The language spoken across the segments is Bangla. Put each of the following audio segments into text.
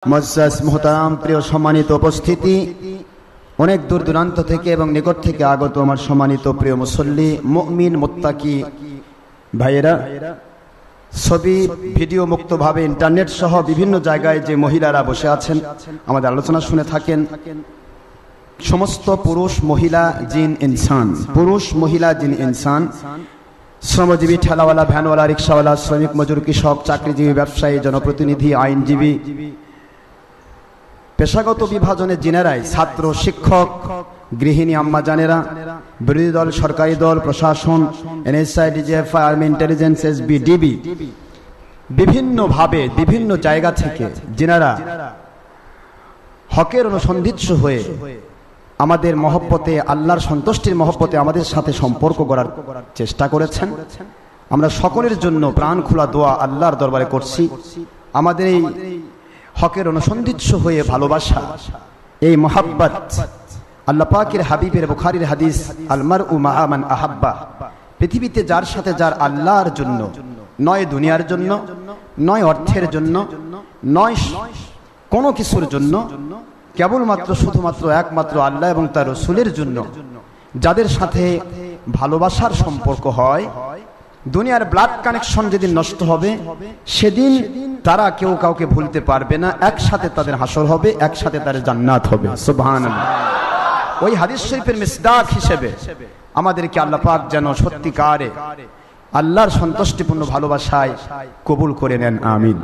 মুআজ্জাজ মুহতারাম প্রিয় সম্মানিত উপস্থিতি, অনেক দূর দূরান্ত থেকে এবং নিকট থেকে আগত আমার সম্মানিত প্রিয় মুসল্লি মুমিন মুত্তাকি ভাইয়েরা, ছবি ভিডিও মুক্তভাবে ইন্টারনেট সহ বিভিন্ন জায়গায় যে মহিলারা বসে আছেন আমাদের আলোচনা শুনে থাকেন, সমস্ত পুরুষ মহিলা জিন ইনসান, পুরুষ মহিলা জিন ইনসান, শ্রমজীবী, ঠেলাওয়ালা, ভ্যানওয়ালা, রিক্সাওয়ালা, শ্রমিক, মজুর, কৃষক, চাকরিজীবী, ব্যবসায়ী, জনপ্রতিনিধি, আইনজীবী, পেশাগত বিভাজনে জিনেরাই, ছাত্র, শিক্ষক, গৃহিণী, আম্মা জানেরা, বিরোধী দল, সরকারি দল, প্রশাসন, NSI, DGFI, army intelligence, SB, DB, বিভিন্নভাবে বিভিন্ন জায়গা থেকে জিনেরা হকের অনুসন্ধিৎস হয়ে আমাদের মহব্বতে, আল্লাহর সন্তুষ্টির মহব্বতে আমাদের সাথে সম্পর্ক গড়ার চেষ্টা করেছেন। আমরা সকলের জন্য প্রাণ খোলা দোয়া আল্লাহর দরবারে করছি। আমাদের এই হকের অনুসন্ধিৎস হয়ে ভালোবাসা, এই মহাব্বত, আল্লাহ পাকের হাবিবের বুখারীর হাদিস, আল মারউ মাআ মান আহাব্বা, পৃথিবীতে যার সাথে যার আল্লাহর জন্য, নয় দুনিয়ার জন্য, নয় অর্থের জন্য, নয় কোনো কিছুর জন্য, কেবলমাত্র শুধুমাত্র একমাত্র আল্লাহ এবং তার রাসূলের জন্য যাদের সাথে ভালোবাসার সম্পর্ক হয়, দুনিয়ার ব্লাড কানেকশন যেদিন নষ্ট হবে সেদিন তারা কেউ কাউকে ভুলতে পারবে না। একসাথে তাদের হাসর হবে, একসাথে তাদের জান্নাত হবে। সুবহানাল্লাহ। ওই হাদিস শরীফের মিসদাক হিসেবে আমাদেরকে আল্লাহ পাক যেন সত্যিকারে আল্লাহর সন্তুষ্টিপূর্ণ ভালোবাসায় কবুল করে নেন, আমিন।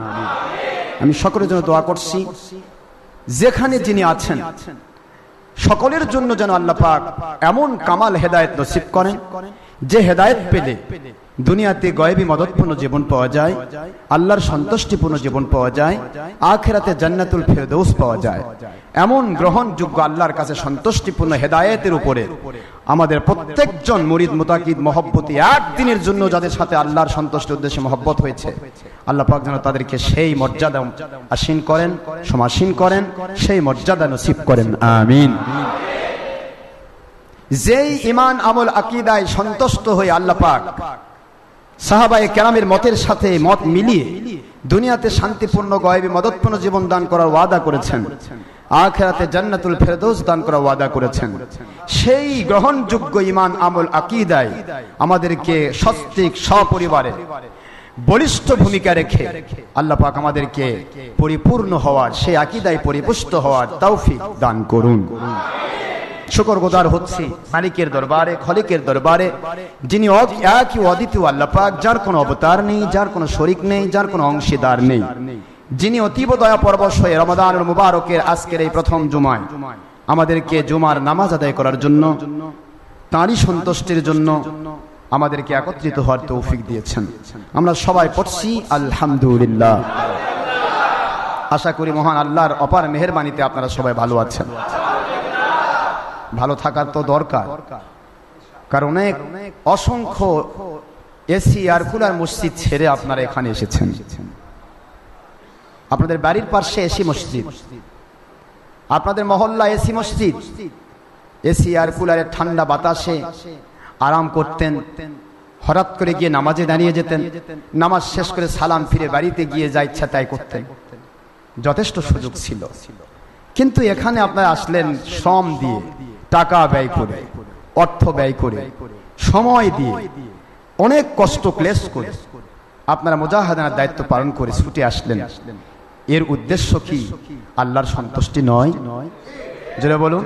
আমি সকলের জন্য দোয়া করছি, যেখানে যিনি আছেন সকলের জন্য যেন আল্লাহ পাক এমন কামাল হেদায়েত নসিব করেন যে হেদায়েত পেলে দুনিয়াতে গয়বী মদতপূর্ণ জীবন পাওয়া যায়, আল্লাহর সন্তুষ্টিপূর্ণ জীবন পাওয়া যায়, আখিরাতে জান্নাতুল ফেরদৌস পাওয়া যায়। এমন গ্রহণযোগ্য আল্লাহর কাছে সন্তুষ্টিপূর্ণ হেদায়েতের উপরে আমাদের প্রত্যেকজন মুরিদ মুতাকিদ মহব্বতি একদিনের জন্য যাদের সাথে আল্লাহর সন্তুষ্টির উদ্দেশ্যে মহব্বত হয়েছে, আল্লাহ পাক যেন তাদেরকে সেই মর্যাদা আসীন করেন, সমাসীন করেন, সেই মর্যাদা নসিব করেন, আমিন। যেই ঈমান আমল আকীদায় সন্তুষ্ট হয়ে আল্লাহ পাক সাহাবায়ে কেরামের মতের সাথে মত মিলিয়ে দুনিয়াতে শান্তিপূর্ণ গয়বী মদতপূর্ণ জীবন দান করার ওয়াদা করেছেন, আখিরাতে জান্নাতুল ফেরদৌস দান করার ওয়াদা করেছেন, সেই গ্রহণযোগ্য ঈমান আমল আকীদায় আমাদেরকে সস্তিক সপরিবারে বলিষ্ঠ ভূমিকা রেখে আল্লাহ পাক আমাদেরকে পরিপূর্ণ হওয়ার, সেই আকীদায় পরিপুষ্ট হওয়ার তৌফিক দান করুন। শুকরগুজার হচ্ছি মালিকের দরবারে, খলিকের দরবারে, যিনি একই অদ্বিতীয় আল্লাহ পাক, যার কোনো অবতার নেই, যার কোনো শরীক নেই, যার কোনো অংশীদার নেই, যিনি অতীব দয়া পরবশ হয়ে রমাদানুল মুবারকের আজকের এই প্রথম জুমায় আমাদেরকে জুমার নামাজ আদায় করার জন্য, তাঁরই সন্তুষ্টির জন্য আমাদেরকে একত্রিত হওয়ার তৌফিক দিয়েছেন। আমরা সবাই পড়ছি আলহামদুলিল্লাহ। আশা করি মহান আল্লাহর অপার মেহেরবানিতে আপনারা সবাই ভালো আছেন। ভালো থাকার তো দরকার, কারণ অনেক অসংখ্য এসি এয়ার কুলার মসজিদ ছেড়ে আপনারা এখানে এসেছেন। আপনাদের বাড়ির পাশে এসি মসজিদ, আপনাদের মহল্লা এসি মসজিদ, এসি এয়ার কুলারের ঠান্ডা বাতাসে আরাম করতেন, হঠাৎ করে গিয়ে নামাজে দাঁড়িয়ে যেতেন, নামাজ শেষ করে সালাম ফিরে বাড়িতে গিয়ে যা ইচ্ছা তাই করতেন, যথেষ্ট সুযোগ ছিল। কিন্তু এখানে আপনারা আসলেন শ্রম দিয়ে, টাকা ব্যয় করে, অর্থ ব্যয় করে, সময় দিয়ে, অনেক কষ্ট ক্লেশ করে আপনারা মুজাহাদার দায়িত্ব পালন করে ছুটে আসলেন। এর উদ্দেশ্য কি? আল্লাহর সন্তুষ্টি নয়? জোরে বলুন।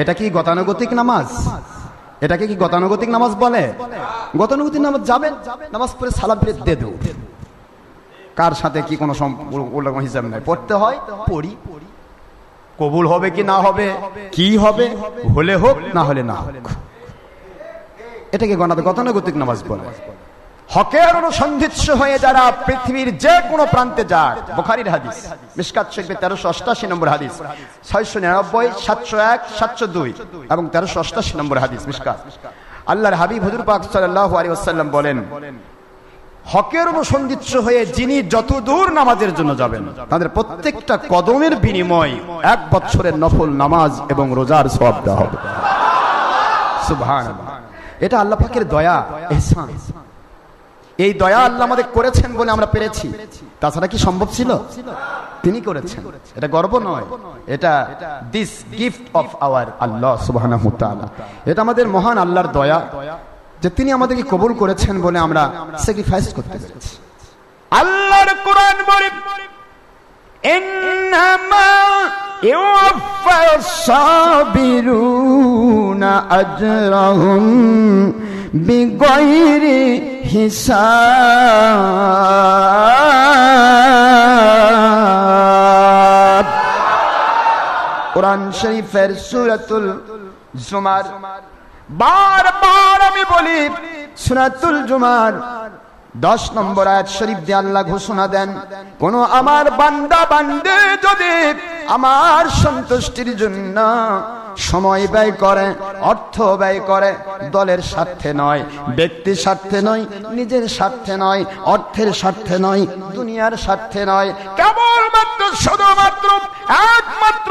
এটা কি গতানুগতিক নামাজ? এটাকে কি গতানুগতিক নামাজ বলে? গতানুগতিক নামাজ যাবেন, নামাজ পড়ে সালাম ফিরে দিয়ে দেব, কার সাথে কি কোনো সম্পর্ক হিসাব নাই, পড়তে হয় পড়ি, কবুল হবে কি না হবে, কি হবে, হলে হোক না হলে না হোক, এটাকে গতানুগতিক নামাজ বলে। হকের অনুসন্ধিৎস হয়ে যারা পৃথিবীর যে কোনো প্রান্তে যাক, বুখারীর হাদিস, মিশকাত শরীফে 1388 নম্বর হাদিস, 699, 701, 702 এবং 1388 নম্বর হাদিস মিশকাত। আল্লাহর হাবিব হুজুর পাক সাল্লাল্লাহু আলাইহি ওয়াসাল্লাম বলেন, হকের অনুসন্ধিৎস হয়ে যিনি যত দূর নামাজের জন্য যাবেন তাদের প্রত্যেকটা কদমের বিনিময় 1 বছরের নফল নামাজ এবং রোজার সওয়াব দেওয়া হবে। সুবহানাল্লাহ। এটা আল্লাহ পাকের দয়া, ইহসান। এই দয়া আল্লাহ আমাদের করেছেন বলে আমরা পেরেছি, তাছাড়া কি সম্ভব ছিল? তিনি করেছেন, এটা গর্ব নয়, এটা দিস গিফট অফ আওয়ার আল্লাহ সুবহানাহু ওয়া তাআলা। এটা আমাদের মহান আল্লাহর দয়া যে তিনি আমাদেরকে কবুল করেছেন বলে আমরা স্যাক্রিফাইস করতে পেরেছি। আল্লাহর কোরআন বলে ইন্নামা ইউওয়াফাস সাবিরুনা আজরাহুম বিগাইরি হিসাব। কোরআন শরীফের সূরাতুল জুমার, বারবার আমি বলি সূরাতুল জুমার 10 নম্বর আয়াত শরীফ দিয়ে আল্লাহ ঘোষণা দেন, কোন আমার বান্দা বান্দে যদি আমার সন্তুষ্টির জন্য সময় ব্যয় করে, অর্থ ব্যয় করে, দলের স্বার্থে নয়, ব্যক্তির স্বার্থে নয়, নিজের স্বার্থে নয়, অর্থের স্বার্থে নয়, দুনিয়ার স্বার্থে নয়, কেবলমাত্র শুধুমাত্র একমাত্র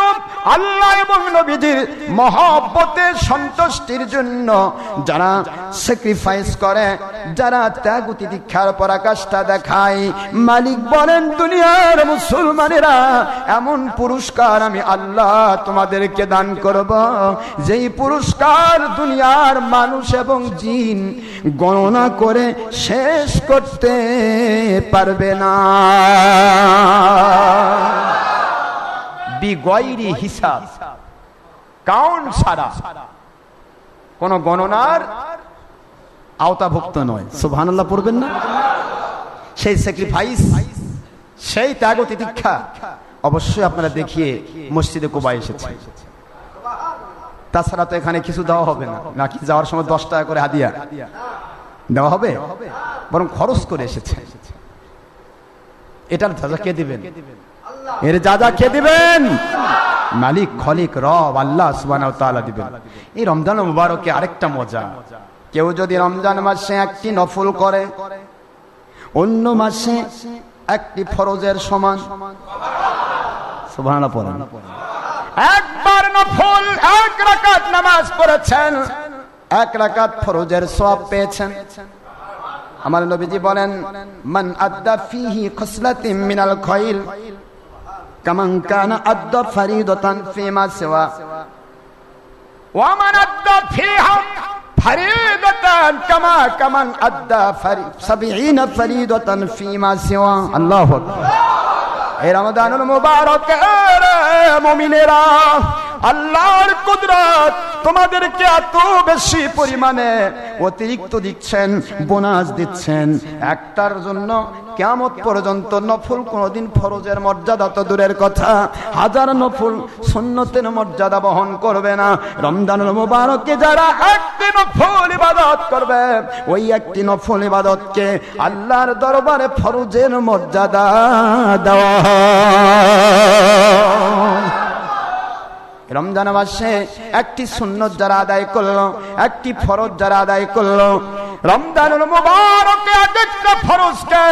আল্লাহ এবং নবীজির মহব্বতের সন্তুষ্টির জন্য যারা স্যাক্রিফাইস করে, যারা ত্যাগ তিতিক্ষার পরাকাষ্ঠা দেখায়, মালিক বলেন দুনিয়ার মুসলমানেরা এমন পুরস্কার আমি আল্লাহ তোমাদেরকে দান করব যেই পুরস্কার দুনিয়ার মানুষ এবং জিন গণনা করে শেষ করতে পারবে না। বিগয়রি হিসাব, কাউন্ট ছাড়া, কোন গণনার আওতাভুক্ত নয়। সুবহানাল্লাহ পড়বেন না? সেই স্যাক্রিফাইস, সেই ত্যাগ তিতিক্ষা অবশ্যই আপনারা দেখিয়ে মসজিদে কুবা এসেছে। তাছাড়া তো এখানে কিছু দেওয়া হবে না, নাকি যাওয়ার সময় 10 টাকা করে হাদিয়া দেওয়া হবে? বরং খরচ করে এসেছে। এটার যা কে দিবেন? এর যা কে দিবেন? মালিক, খলিক, রব আল্লাহ সুবহানাহু ওয়া তাআলা দিবেন। এই রমজান মুবারকে আরেকটা মজা, কেউ যদি রমজান মাসে একটি নফল করে অন্য মাসে একটি ফরজের সমান, সুবহানাল্লাহ পড়েন, একবার নফল 1 রাকাত নামাজ পড়েছেন, 1 রাকাত ফরজের সওয়াব পেয়েছেন। আমার নবীজি বলেন মান আদ্দা ফিহি খসলাতিন মিনাল খায়র কামান কানা আদ্দা ফরিদাতান ফিমা সিওয়া ওয়া মান আদ্দা ফিহা ফরিদাতান কামান আদ্দা 70 ফরিদাতান ফিমা সিওয়া। আল্লাহু আকবার। এই রমাদানুল মুবারকের মুমিনেরা, আল্লাহর কুদরত তোমাদেরকে এত বেশি পরিমাণে অতিরিক্ত দিচ্ছেন, বোনাস দিচ্ছেন, একটার জন্য কিয়ামত পর্যন্ত নফল কোনদিন ফরজের মর্যাদা তো দূরের কথা, 1000 নফল সুন্নতের মর্যাদা বহন করবে না। রমজানুল মুবারকে যারা একটি নফল ইবাদত করবে, ওই একটি নফল ইবাদতকে আল্লাহর দরবারে ফরজের মর্যাদা দেওয়া হয়। রমজান মাসে একটি সুন্নত যারা আদায় করলো, একটি ফরজ যারা আদায় করলো, রমজানুল মুবারকে এক একটা ফরজকে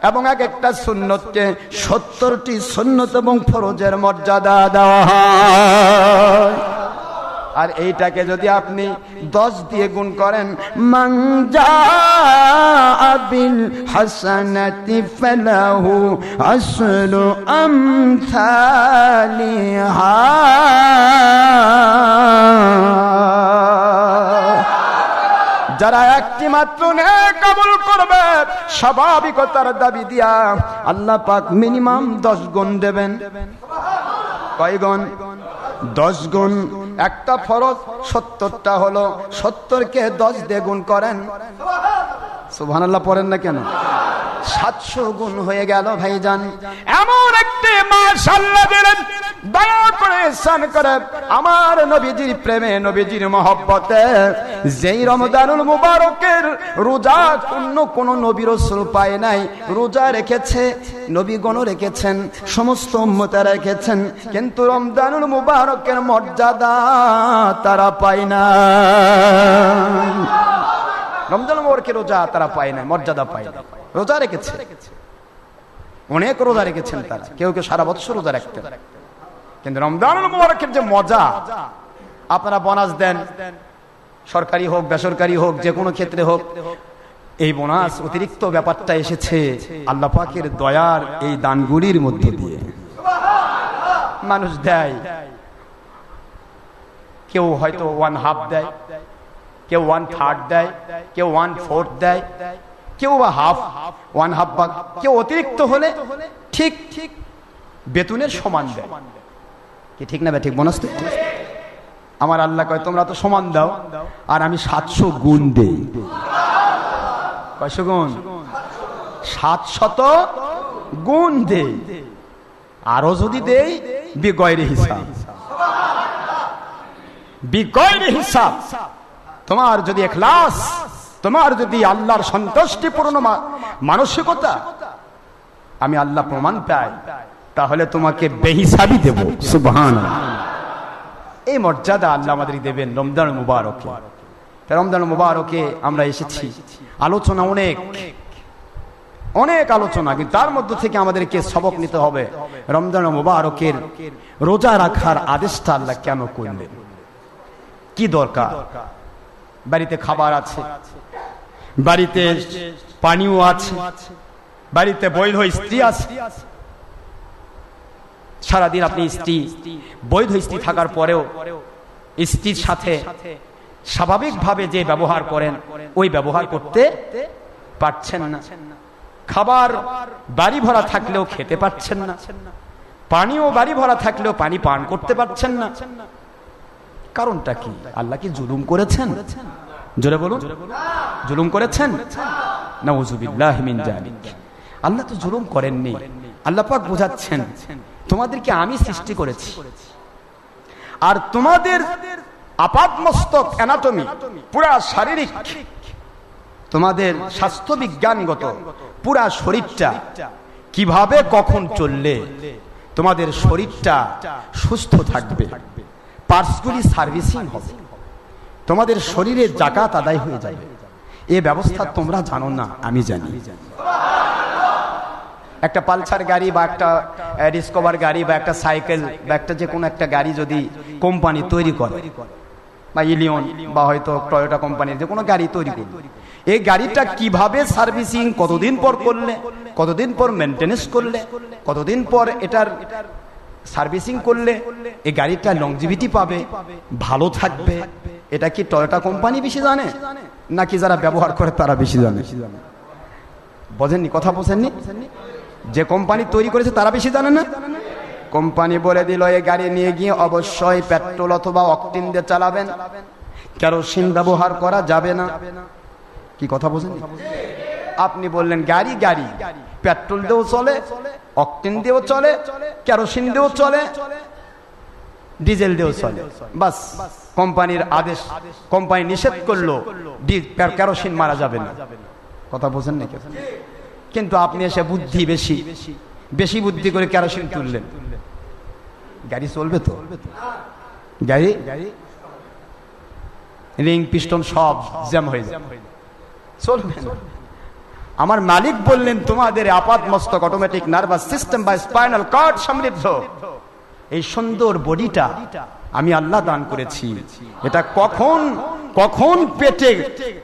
এবং এক একটা সুন্নতকে 70টি সুন্নত এবং ফরজের মর্যাদা দেওয়া হয়। আর এইটাকে যদি আপনি 10 দিয়ে গুণ করেন, মান জাআ বিল হাসানাতি ফালাহু আশরু আমসালিহা, যারা একটি মাত্র নেক আমল করবে স্বাভাবিকতার দাবি দিয়া আল্লাহ পাক মিনিমাম 10 গুণ দেবেন। কয় গুণ? 10 গুণ। একটা ফরজ 70টা হলো, 70কে 10 দিয়ে গুণ করেন, সুবহানাল্লাহ পড়েন না কেন? 700 গুণ হয়ে গেল ভাইজান। এমন একটি মাশাআল্লাহ দিলেন, দয়া করে ইহসান করে আমার নবীজির প্রেমে, নবীজির মহব্বতে যেই রমজানুল মুবারকের রোজা অন্য কোন নবী রাসূল পায় নাই। রোজা রেখেছে নবীগণ, রেখেছেন সমস্ত উম্মতেরা রেখেছেন, কিন্তু রমজানুল মুবারকের মর্যাদা তারা পায় না। রমজানুল মুবারকের রোজা তারা পায় না, মর্যাদা পায় না। রোজা রেখেছে, অনেক রোজা রেখেছেন তারা, কেউ কেউ সারা বছর রোজা রাখতেন, কিন্তু রমজানুল মুবারকের যে মজা, আপনারা বোনাস দেন, সরকারি হোক বেসরকারি হোক যে কোনো ক্ষেত্রে হোক, এই বোনাস অতিরিক্ত ব্যাপারটা এসেছে আল্লাহ পাকের দয়ার এই দানগুলির মধ্য দিয়ে। মানুষ দেয়, কেউ হয়তো 1/2 দেয়, কেউ 1/3 দেয়, কেউ 1/4 দেয়, কেউ বা হাফ 1/2 ভাগ, কেউ অতিরিক্ত হলে ঠিক ঠিক বেতনের সমান দেয়। কি ঠিক না? ঠিক বোনাস। আমার আল্লাহ কয় তোমরা তো সমান দাও, আর আমি 700 গুণ দেই। কয়শো গুণ? 700 গুণ দেই। আরো যদি দেই বিগয়রে হিসাব, বিগয়রে হিসাব। তোমার যদি ইখলাস, তোমার যদি আল্লাহর সন্তুষ্টিপূর্ণ মানসিকতা আমি আল্লাহ প্রমাণ পাই, তাহলে তোমাকে বেহিসাবি দেব। সুবহানাল্লাহ। এই মর্যাদা আল্লাহ আমাদের দেবেন রমজান মুবারকে। রমজান মুবারকে আমরা এসেছি, আলোচনা অনেক অনেক আলোচনা, কিন্তু তার মধ্য থেকে আমাদেরকে সবক নিতে হবে রমজান মুবারকের রোজা রাখার আদেশটা আল্লাহ কেন করলেন, কি দরকার। বাড়িতে খাবার আছে, বাড়িতে পানিও আছে, বাড়িতে বৈধ স্ত্রী আছে। সারাদিন আপনি বৈধ স্ত্রী থাকার পরেও স্ত্রীর সাথে স্বাভাবিকভাবে যে ব্যবহার করেন ওই ব্যবহার করতে পারছেন না। খাবার বাড়ি ভরা থাকলেও খেতে পারছেন না, পানিও বাড়ি ভরা থাকলেও পানি পান করতে পারছেন না। কারণটা কি? আল্লাহ কি জুলুম করেছেন? জোরে বলুন, জুলুম করেছেন? নাউযুবিল্লাহি মিন যালিক। আল্লাহ তো জুলুম করেননি। আল্লাহ পাক বোঝাচ্ছেন তোমাদেরকে আমি সৃষ্টি করেছি, আর তোমাদের আপাদমস্তক অ্যানাটমি, পুরা শারীরিক, তোমাদের স্বাস্থ্য বিজ্ঞানগত পুরা শরীরটা কিভাবে কখন চললে তোমাদের শরীরটা সুস্থ থাকবে, পার্টসগুলি সার্ভিসিং হবে, তোমাদের শরীরে জাকাত আদায় হয়ে যাবে, এই ব্যবস্থা তোমরা জানো না, আমি জানি। একটা পালসার গাড়ি বা একটা ডিসকভার গাড়ি বা একটা সাইকেল বা একটা যে কোনো একটা গাড়ি যদি কোম্পানি তৈরি করে, বা ইলিয়ন বা হয়তো টয়োটা কোম্পানির যে কোনো গাড়ি তৈরি করবে, এই গাড়িটা কিভাবে সার্ভিসিং, কতদিন পর করলে, কতদিন পর মেনটেনেন্স করলে, কতদিন পর এটার সার্ভিসিং করলে এই গাড়িটা লংজিভিটি পাবে, ভালো থাকবে, এটা কি টয়োটা কোম্পানি বেশি জানে নাকি যারা ব্যবহার করে তারা বেশি জানে? বোঝেননি? কথা বোঝেননি? যে কোম্পানি তৈরি করেছে তারা বেশি জানে না? কোম্পানি বলে দিল এই গাড়ি নিয়ে গিয়ে অবশ্যই পেট্রোল অথবা অকটেন দিয়ে চালাবেন, কেরোসিন ব্যবহার করা যাবে না। কি কথা বোঝেন? আপনি বললেন গাড়ি গাড়ি পেট্রোল দিয়েও চলে, অকটেন দিয়েও চলে, কেরোসিন দিয়েও চলে, ডিজেল দিয়েও চলে, বাস কোম্পানির আদেশ, কোম্পানি নিষেধ করলো কেরোসিন মারা যাবে না। কথা বোঝেন নাকি? কিন্তু আপনি এসে বুদ্ধি বেশি বেশি বুদ্ধি করে কেরোসিন তুললেন, গাড়ি চলবে তো? গাড়ি রিং পিস্টন সব জ্যাম হয়ে যায়, চলবে না। আমার মালিক বললেন তোমাদের আপাত মস্তক, অটোমেটিক নার্ভাস সিস্টেম বা স্পাইনাল কর্ড সমৃদ্ধ এই সুন্দর বডিটা আমি আল্লাহ দান করেছি। এটা কখন কখন পেটে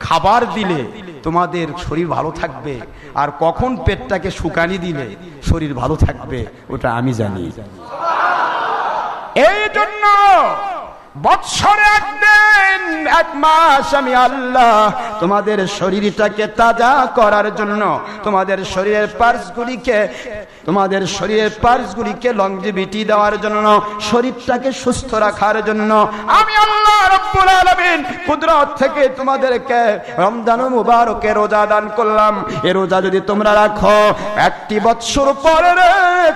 খাবার দিলে তোমাদের শরীর ভালো থাকবে, আর কখন পেটটাকে শুকানি দিলে শরীর ভালো থাকবে, ওটা আমি জানি। এই জন্য বৎসরে একদিন, এক মাস আমি আল্লাহ তোমাদের শরীরটাকে তাজা করার জন্য, তোমাদের শরীরের পার্টসগুলিকে লংজিভিটি দেওয়ার জন্য, শরীরটাকে সুস্থ রাখার জন্য আমি আল্লাহ রব্বুল আলামিন কুদরত থেকে তোমাদেরকে রমজান মুবারকে রোজা দান করলাম। এই রোজা যদি তোমরা রাখো, একটি বৎসর পরে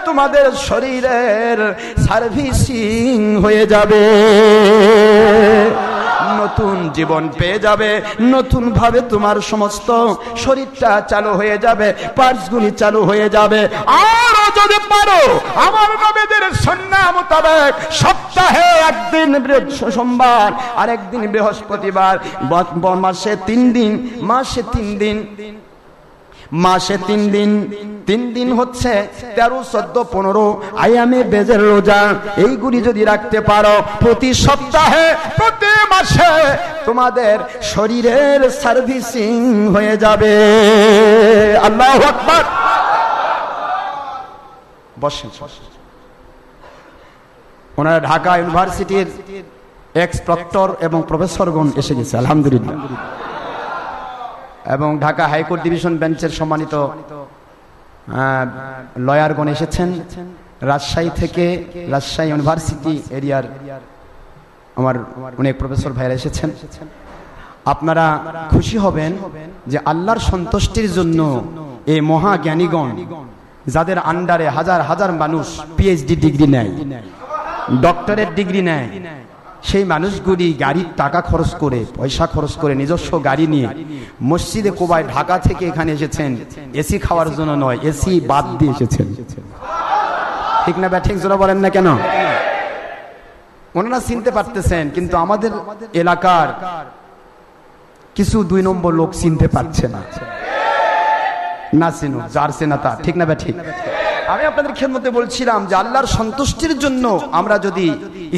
তোমাদের শরীরের সার্ভিসিং হয়ে যাবে, নতুন জীবন পেয়ে যাবে, নতুন ভাবে তোমার সমস্ত শরীরটা চালু হয়ে যাবে, পার্টসগুলি চালু হয়ে যাবে। আর যদি পারো আমার নবীদের সুন্নাহ মোতাবেক সপ্তাহে একদিন সোমবার আর একদিন বৃহস্পতিবার, মাসে 3 দিন, মাসে 3 দিন, 3 দিন হচ্ছে 13, 14, 15 আয়ামে বেজের রোজা, এইগুলি যদি রাখতে পারো প্রতি সপ্তাহে, প্রতি মাসে, তোমাদের শরীরের সার্ভিসিং হয়ে যাবে। আল্লাহু আকবার। বসেন। ওনারা ঢাকা ইউনিভার্সিটির এক্স প্রক্টর এবং প্রফেসরগণ এসে গেছে আলহামদুলিল্লাহ, এবং ঢাকা হাইকোর্ট ডিভিশন বেঞ্চের সম্মানিত লয়ারগণ এসেছেন। রাজশাহী থেকে, রাজশাহী ইউনিভার্সিটি এরিয়ার আমার অনেক প্রফেসর ভাইরা এসেছেন। আপনারা খুশি হবেন যে আল্লাহর সন্তুষ্টির জন্য এই মহাজ্ঞানীগণ, যাদের আন্ডারে হাজার হাজার মানুষ পিএইচডি ডিগ্রি নেয়, ডক্টরেট ডিগ্রি নেয়, সেই মানুষগুলি গাড়ির টাকা খরচ করে, পয়সা খরচ করে, নিজস্ব গাড়ি নিয়ে মসজিদে কোবায় ঢাকা থেকে এখানে এসেছেন এসি খাওয়ার জন্য নয়, এসি বাদ দিয়ে এসেছেন। ঠিক না ব্যাঠিক জোরা বলেন না কেন? ওনারা চিনতে পারতেছেন, কিন্তু আমাদের এলাকার কিছু 2 নম্বর লোক চিনতে পারছে না। না চিনুক, যার চেনা তা। ঠিক না ব্যাঠিক? আমি আপনাদের খেদমতে বলছিলাম যে আল্লাহর সন্তুষ্টির জন্য আমরা যদি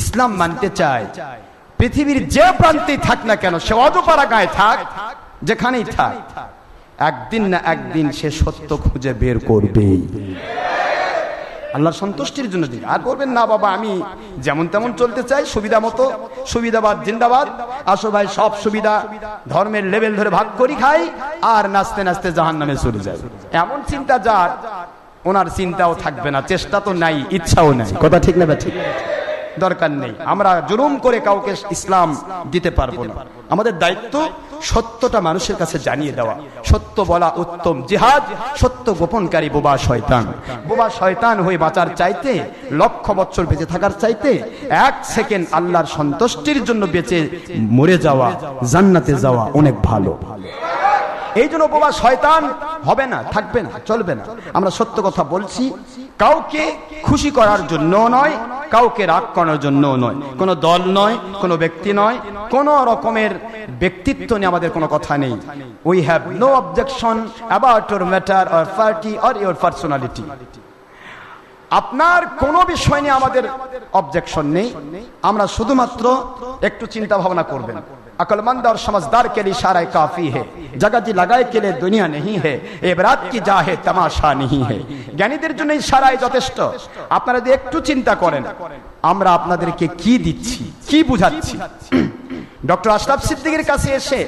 ইসলাম মানতে চাই, পৃথিবীর যে প্রান্তেই থাক না কেন, সে অজপাড়াগাঁয়ে থাক, যেখানেই থাক, একদিন না একদিন সে সত্য খুঁজে বের করবে আল্লাহর সন্তুষ্টির জন্য। দিন আর বলবেন না বাবা আমি যেমন তেমন চলতে চাই, সুবিধা মতো, সুবিধাবাদ জিন্দাবাদ, আসো ভাই সব সুবিধা ধর্মের লেভেল ধরে ভাগ করি খাই, আর নাচতে নাচতে জাহান্নামে চলে যায়, এমন চিন্তা যার, ওনার চিন্তাও থাকবে না, চেষ্টা তো নাই, ইচ্ছাও নাই। কথা ঠিক না? ঠিক, দরকার নেই। আমরা জুলুম করে কাউকে ইসলাম দিতে পারবো না। আমাদের দায়িত্ব সত্যটা মানুষের কাছে জানিয়ে দেওয়া। সত্য বলা উত্তম জিহাদ। সত্য গোপনকারী বোবা শয়তান। বোবা শয়তান হয়ে বাঁচার চাইতে, লক্ষ বছর বেঁচে থাকার চাইতে 1 সেকেন্ড আল্লাহর সন্তুষ্টির জন্য বেঁচে মরে যাওয়া, জান্নাতে যাওয়া অনেক ভালো। এই জন্য বোবা শয়তান হবে না, থাকবে না, চলবে না। আমরা সত্য কথা বলছি, কাউকে খুশি করার জন্য নয়, কাউকে রাগ করার জন্য নয়, কোনো দল নয়, কোনো ব্যক্তি নয়, কোন রকমের ব্যক্তিত্ব নিয়ে আমাদের কোনো কথা নেই। We have no objection about your matter or party or your personality. আপনার কোনো বিষয় নিয়ে আমাদের অবজেকশন নেই। আমরা শুধুমাত্র একটু চিন্তা ভাবনা করবেন। अक्लमंद और समझदार के लिए इशारा काफी है, जगत जी लगाए के लिए दुनिया नहीं है, इबरात की जा है तमाशा नहीं है। জ্ঞানীদের জন্য ইশারাই যথেষ্ট। আপনারা যদি একটু চিন্তা করেন আমরা আপনাদেরকে কি দিচ্ছি, কি বুঝাচ্ছি। ডক্টর আশরাফ সিদ্দিকীর কাছে এসে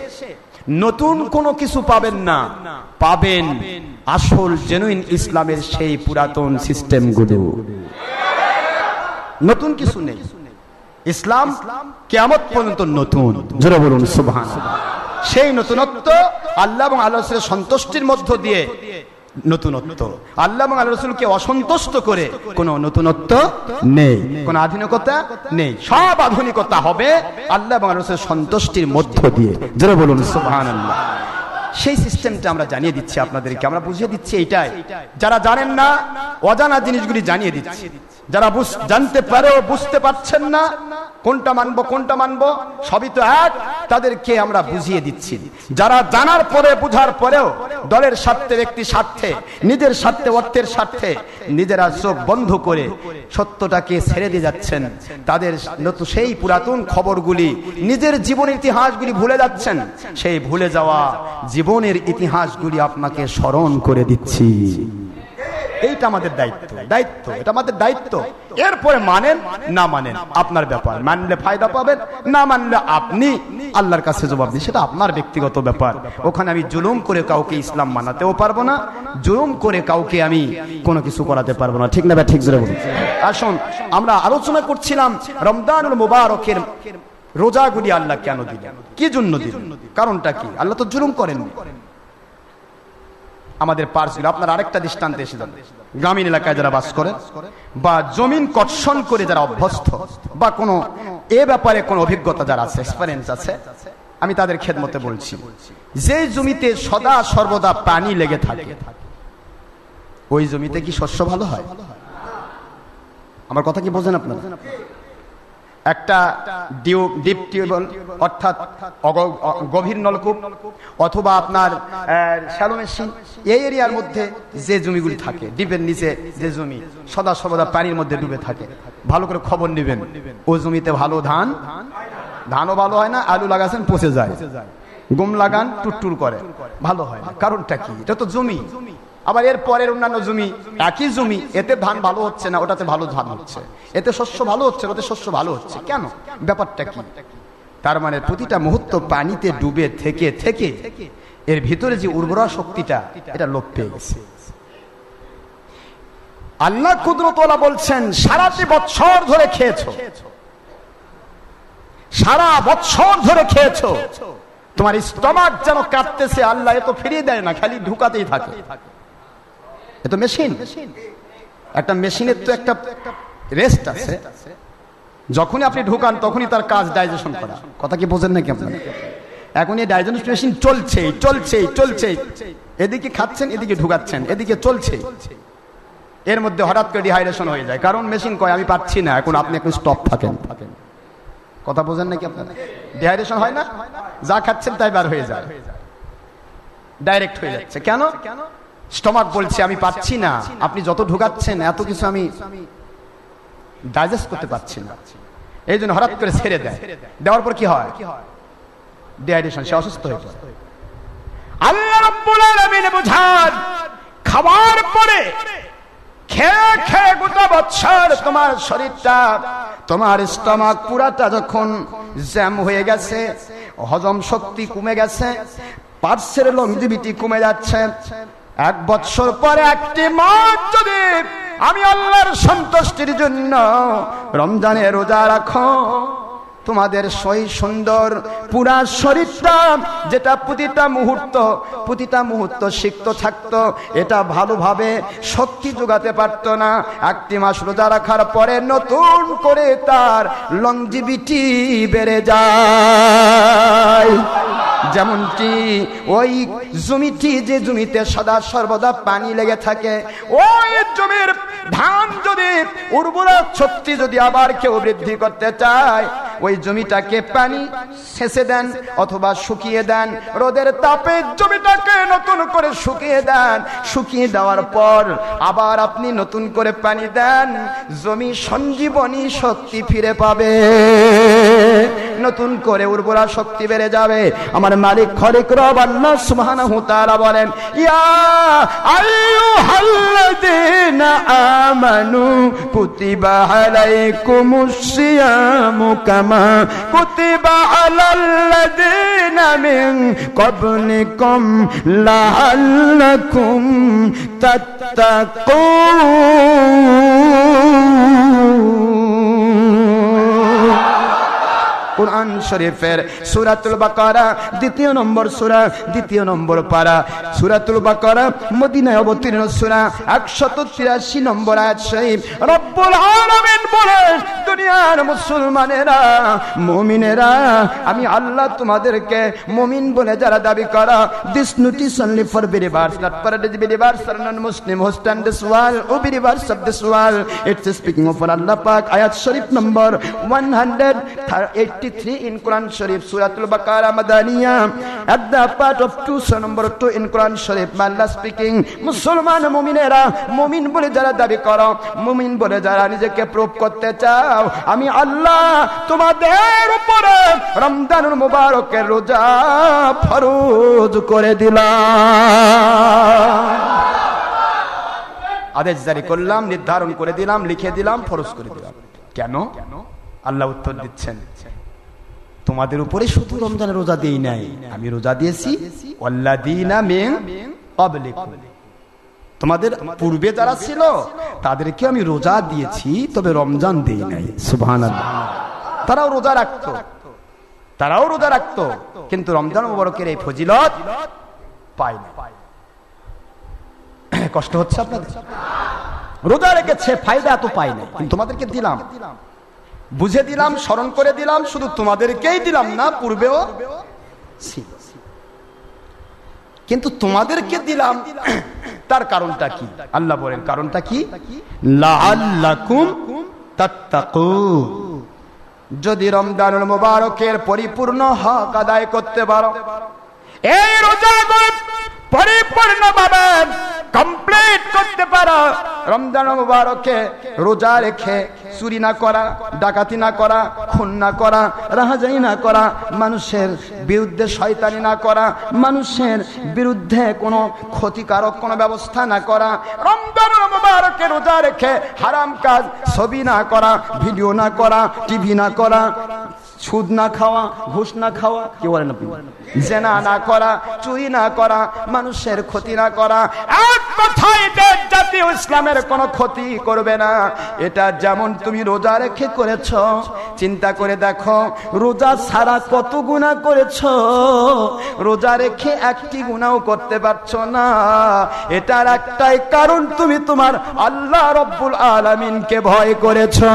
নতুন কোনো কিছু পাবেন না, পাবেন আসল জেনুইন ইসলামের সেই পুরাতন সিস্টেমগুলো। নতুন কিছু নেই। ইসলাম কিয়ামত পর্যন্ত নতুন। জোরে বলুন সুবহানাল্লাহ। সেই নতুনত্ব আল্লাহ এবং আল্লাহর রাসূলের সন্তুষ্টির মধ্য দিয়ে নতুনত্ব। আল্লাহ এবং আল্লাহর রাসূলকে অসন্তুষ্ট করে কোনো নতুনত্ব নেই, কোনো আধুনিকতা নেই। সব আধুনিকতা হবে আল্লাহ এবং আল্লাহর রাসূলের সন্তুষ্টির মধ্য দিয়ে। জোরে বলুন সুবহানাল্লাহ। সেই সিস্টেমটা আমরা জানিয়ে দিচ্ছি আপনাদেরকে, আমরা বুঝিয়ে দিচ্ছি। এইটাই যারা জানেন না, অজানা জিনিসগুলি জানিয়ে দিচ্ছি। যারা জানতে পারেও বুঝতে পারছেন না কোনটা মানবো কোনটা মানবো, সবই তো এক, তাদেরকে আমরা বুঝিয়ে দিচ্ছি। যারা জানার পরে বুঝার পরেও দলের স্বার্থে, ব্যক্তির স্বার্থে, নিজের স্বার্থে, অর্থের স্বার্থে নিজেরা চোখ বন্ধ করে সত্যটাকে ছেড়ে দিয়ে যাচ্ছেন, তাদের নতুন সেই পুরাতন খবরগুলি, নিজের জীবনের ইতিহাসগুলি ভুলে যাচ্ছেন। সেই ভুলে যাওয়া জীবনের ইতিহাসগুলি আপনাকে স্মরণ করে দিচ্ছি। এইটা আমাদের দায়িত্ব, এটা আমাদের দায়িত্ব। এরপরে মানেন না মানেন আপনার ব্যাপার। মানলে ফায়দা পাবেন, না মানলে আপনি আল্লাহর কাছে জবাব দিন, সেটা আপনার ব্যক্তিগত ব্যাপার। ওখানে আমি জুলুম করে কাউকে ইসলাম মানাতেও পারবো না, জুলুম করে কাউকে আমি কোনো কিছু করাতে পারবো না। ঠিক না ভাই? ঠিক জোরে বলুন। আসুন, আমরা আলোচনা করছিলাম রমজানুল মুবারকের রোজাগুলি আল্লাহ কেন দিলেন, কি জন্য দিলেন, কারণটা কি? আল্লাহ তো জুলুম করেননি। আমাদের পার্সিল আপনার আরেকটা দৃষ্টান্তে এসে যান। গ্রামীণ এলাকায় যারা বাস করেন বা জমিন কর্ষণ করে যারা অভ্যস্ত বা কোনো এ ব্যাপারে কোনো অভিজ্ঞতা যারা আছে, এক্সপেরিয়েন্স আছে, আমি তাদের খেদমতে বলছি, যে জমিতে সদা সর্বদা পানি লেগে থাকে ওই জমিতে কি শস্য ভালো হয়? আমার কথা কি বোঝেন আপনারা? একটা ডিপ টিউবওয়েল অর্থাৎ গভীর নলকূপ অথবা আপনার শ্যালো মেশিন, এই এরিয়ার মধ্যে যে জমিগুলি থাকে, ডিপের নিচে যে জমি সদা সর্বদা পানির মধ্যে ডুবে থাকে, ভালো করে খবর নেবেন, ও জমিতে ভালো ধান ধানও ভালো হয় না, আলু লাগাছেন পচে যায়, গম লাগান টুটটুর করে, ভালো হয় না। কারণটা কি? এটা তো জমি, আবার এর পরের অন্যান্য জমি একই জমি, এতে ধান ভালো হচ্ছে না, ওটাতে ভালো ধান হচ্ছে, এতে শস্য ভালো হচ্ছে, ওতে শস্য ভালো হচ্ছে, কেন? ব্যাপারটা কি? তার মানে প্রতিটা মুহূর্ত পানিতে ডুবে থেকে থেকে এর ভিতরে যে উর্বরা শক্তিটা, এটা লোপ পেয়ে গেছে। আল্লাহ কুদরতওয়ালা বলছেন, সারাটি বছর ধরে খেয়েছো, সারা বছর ধরে খেয়েছো, তোমার স্টমাক যেন কাঁপতেছে, আল্লাহ এ তো ফিরিয়ে দেয় না, খালি ঢুকাতেই থাকে। এ তো মেশিন, একটা মেশিনের তো একটা রেস্ট আছে, যখনই আপনি ঢুকান তখনই তার কাজ ডাইজেশন করা। কথা কি বোঝেন নাকি আপনারা? এখন এই ডাইজেশন মেশিন চলছেই চলছেই চলছেই, এদিকে খাচ্ছেন, এদিকে ঢুকাচ্ছেন, এদিকে চলছে, এর মধ্যে হঠাৎ করে ডিহাইড্রেশন হয়ে যায়, কারণ মেশিন কয় আমি পাচ্ছি না, এখন আপনি একটু স্টপ থাকেন। কথা বোঝেন নাকি আপনারা? ডিহাইড্রেশন হয় না, যা খাচ্ছেন তাই বার হয়ে যায়, ডাইরেক্ট হয়ে যাচ্ছে। কেন? স্টমাক বলছে আমি পাচ্ছি না, আপনি যত ঢুকাচ্ছেন এত কিছু আমি ডাইজেস্ট করতে পারছি না, এই জন্য হঠাৎ করে ছেড়ে দেয়। দেওয়ার পর কি হয়? ডিহাইড্রেশন, সে অসুস্থ হয়ে পড়ে। আল্লাহ রাব্বুল আলামিন বুঝান, খাবার পরে খেয়ে খেয়ে গোটা বছর তোমার শরীরটা, তোমার স্টমাক পুরাটা যখন জ্যাম হয়ে গেছে, হজম শক্তি কমে গেছে, পার্সের লংজিভিটি কমে যাচ্ছে, 1 বছর পরে একটি মাস যদি আমি আল্লাহর সন্তুষ্টির জন্য রমজানের রোজা রাখো, তোমাদের সই সুন্দর পুরা শরীরটা, যেটা প্রতিটা মুহূর্ত সিক্ত থাকতো, এটা ভালোভাবে শক্তি যোগাতে পারতো না, 1 মাস রোজা রাখার পরে নতুন করে তার লংজিভিটি বেড়ে যায়। যেমনটি ওই জমিটি, যে জমিতে সদা সর্বদা পানি লেগে থাকে, ওই জমির ধান যদি উর্বরা শক্তি যদি আবার কেউ বৃদ্ধি করতে চায়, ওই জমিটাকে পানি সেচে দেন অথবা শুকিয়ে দেন, রোদের তাপে জমিটাকে নতুন করে শুকিয়ে দেন, শুকিয়ে দেওয়ার পর আবার আপনি নতুন করে পানি দেন, জমি সঞ্জীবনী শক্তি ফিরে পাবে, নতুন করে উর্বরা শক্তি বেড়ে যাবে। আমার মালিক খলিক রব আল্লাহ সুবহানাহু ওয়া তাআলা বলেন, ইয়া আইয়ুহাল্লাযীনা আমানু কুতিবা আলাইকুমুস সিয়ামু কামা কুতিবা আলাল্লাযীনা মিন ক্বাবলিকুম লাআল্লাকুম তাত্তাকুন। কুরআন শরীফের সূরাতুল বাকারা 2 নম্বর সূরা 2 নম্বর পারা, সূরাতুল বাকারা মদিনায় অবতীর্ণ সূরা 183 নম্বর আয়াত শরীফ। রব্বুল আলামিন বলেন, দুনিয়ার মুসলমানেরা, মুমিনেরা, আমি আল্লাহ তোমাদেরকে মুমিন বলে যারা দাবি করা, this notice only for believers, not for the believers or non-Muslim who stand this wall, who believers of this wall. It's speaking of Allah Pak, ayat Sharif number 183 in Quran Sharif, Suratul Baqarah Madaniya, at the part of 2 number 2 in Quran Sharif. Allah speaking, মুসলমান মুমিনেরা, মুমিন বলে যারা দাবি করো, মুমিন বলে যারা নিজেকে প্রুভ করতে চাও, আমি আল্লাহ তোমাদের উপরে রমজানুল মুবারকের রোজা ফরজ করে দিলাম, আদেশ জারি করলাম, নির্ধারণ করে দিলাম, লিখে দিলাম, ফরজ করে দিলাম। কেন? আল্লাহ উত্তর দিচ্ছেন, তোমাদের উপরে শুধু রমজানের রোজা দেই নাই, আমি রোজা দিয়েছি ওয়াল্লাযীনা মিন ক্বাবলিকুম, তোমাদের পূর্বে যারা ছিল তাদেরকে আমি রোজা দিয়েছি, তবে রমজান দেই নাই। সুবহানাল্লাহ। তারাও রোজা রাখতো, কিন্তু রমজান মুবারকের এই ফজিলত পায় না। কষ্ট হচ্ছে আপনাদের? রোজা রেখেছে, ফায়দা তো পায় না, কিন্তু তোমাদেরকে দিলাম, বুঝে দিলাম, স্মরণ করে দিলাম, শুধু তোমাদেরকেই দিলাম না, পূর্বেও ছিল, কিন্তু তোমাদেরকে দিলাম। তার কারণটা কি? আল্লাহ বলেন, কারণটা কি? লাআল্লাকুম তাত্তাকুন, যদি রমজানুল মুবারকের পরিপূর্ণ হক আদায় করতে পারো, এই রোজা পরিপূর্ণভাবে কমপ্লিট করতে পারো, রমজান মুবারকে রোজা রেখে চুরি না করা, ডাকাতি না করা, খুন না করা, রাহাজানি না করা, মানুষের বিরুদ্ধে শয়তানি না করা, মানুষের বিরুদ্ধে কোনো ক্ষতিকারক কোনো ব্যবস্থা না করা, রমজান মুবারকে রোজা রেখে হারাম কাজ, ছবি না করা, ভিডিও না করা, টিভি না করা, সুদ না খাওয়া, ঘুষ না খাওয়া, কি বলেন আপনি, জেনা না করা, চুরি না করা, মানুষের ক্ষতি না করা, এক কথায় জাতীয় ইসলামের কোনো ক্ষতি করবে না। এটা যেমন তুমি রোজা রেখে করেছো, চিন্তা করে দেখো রোজা ছাড়া কত গুনাহ করেছো, রোজা রেখে একটি গুনাহও করতে পারছো না। এটার একটাই কারণ, তুমি তোমার আল্লাহ রব্বুল আলামিনকে ভয় করেছো।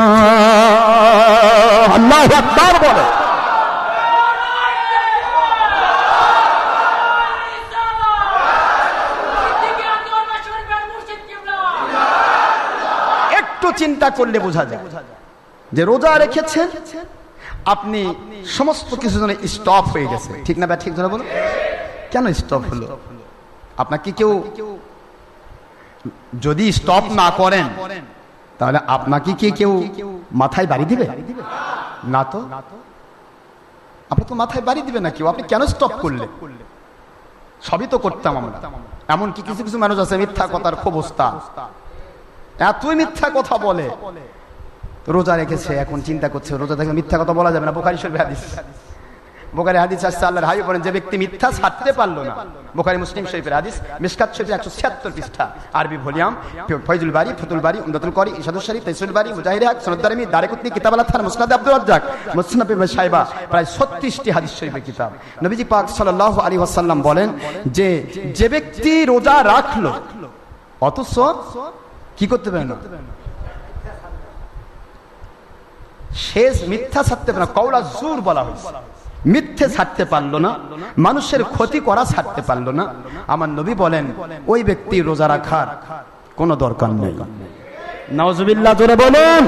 আল্লাহু আকবার বলে। একটু চিন্তা করলে বোঝা যায় যে রোজা রেখেছেন আপনি, সমস্ত কিছু যেন স্টপ হয়ে গেছে, ঠিক না? ঠিক ধরে বলো, কেন স্টপ হলো? আপনাকে কেউ যদি স্টপ না করেন তাহলে আপনাকে কি কেউ মাথায় বাড়ি দিবে? না তো, আপনি তো মাথায় বাড়ি দিবে না কেউ। আপনি কেন স্টপ করলে? সবই তো করতাম আমরা। এমনকি কিছু কিছু মানুষ আছে মিথ্যা কথার খুব ওস্তাদ, এতই মিথ্যা কথা বলে, রোজা রেখেছে এখন চিন্তা করছে রোজা থেকে মিথ্যা কথা বলা যাবে না। বুখারী শরীফের হাদিস, বুখারী হাদিস আসছে, আল্লাহর হাবিব বলেন যে ব্যক্তি মিথ্যা ছাড়তে পারলো না, বুখারী মুসলিম শরীফের হাদিস, মিশকাত শরীফের 176 পৃষ্ঠা, আরবি ভলিউম, ফয়জুল বারী, ফতুল বারী, উমদাতুল কারী, ইরশাদুশ শরীফ, তাইসিরুল বারী, মুজাহিদ হক, সনদ দারমি, দারিকুতনি, কিতাব আল-আথহার, মুসনাদ আব্দুর রাজ্জাক, মুসনাদ ইবনে শাইবা, প্রায় 36টি হাদিস শরীফের কিতাব। নবীজি পাক সাল্লাল্লাহু আলাইহি ওয়াসাল্লাম বলেন যে যে ব্যক্তি রোজা রাখলো অথচ কি করতে পারে না, শেষ মিথ্যা ছাড়তে পারে না, কওলা জুর বলা হয়েছে, মিথ্যে ছাড়তে পারলো না, মানুষের ক্ষতি করা ছাড়তে পারলো না, আমার নবী বলেন ওই ব্যক্তি রোজা রাখার কোনো দরকার নেই। নাউজুবিল্লাহ, জোরে বলুন।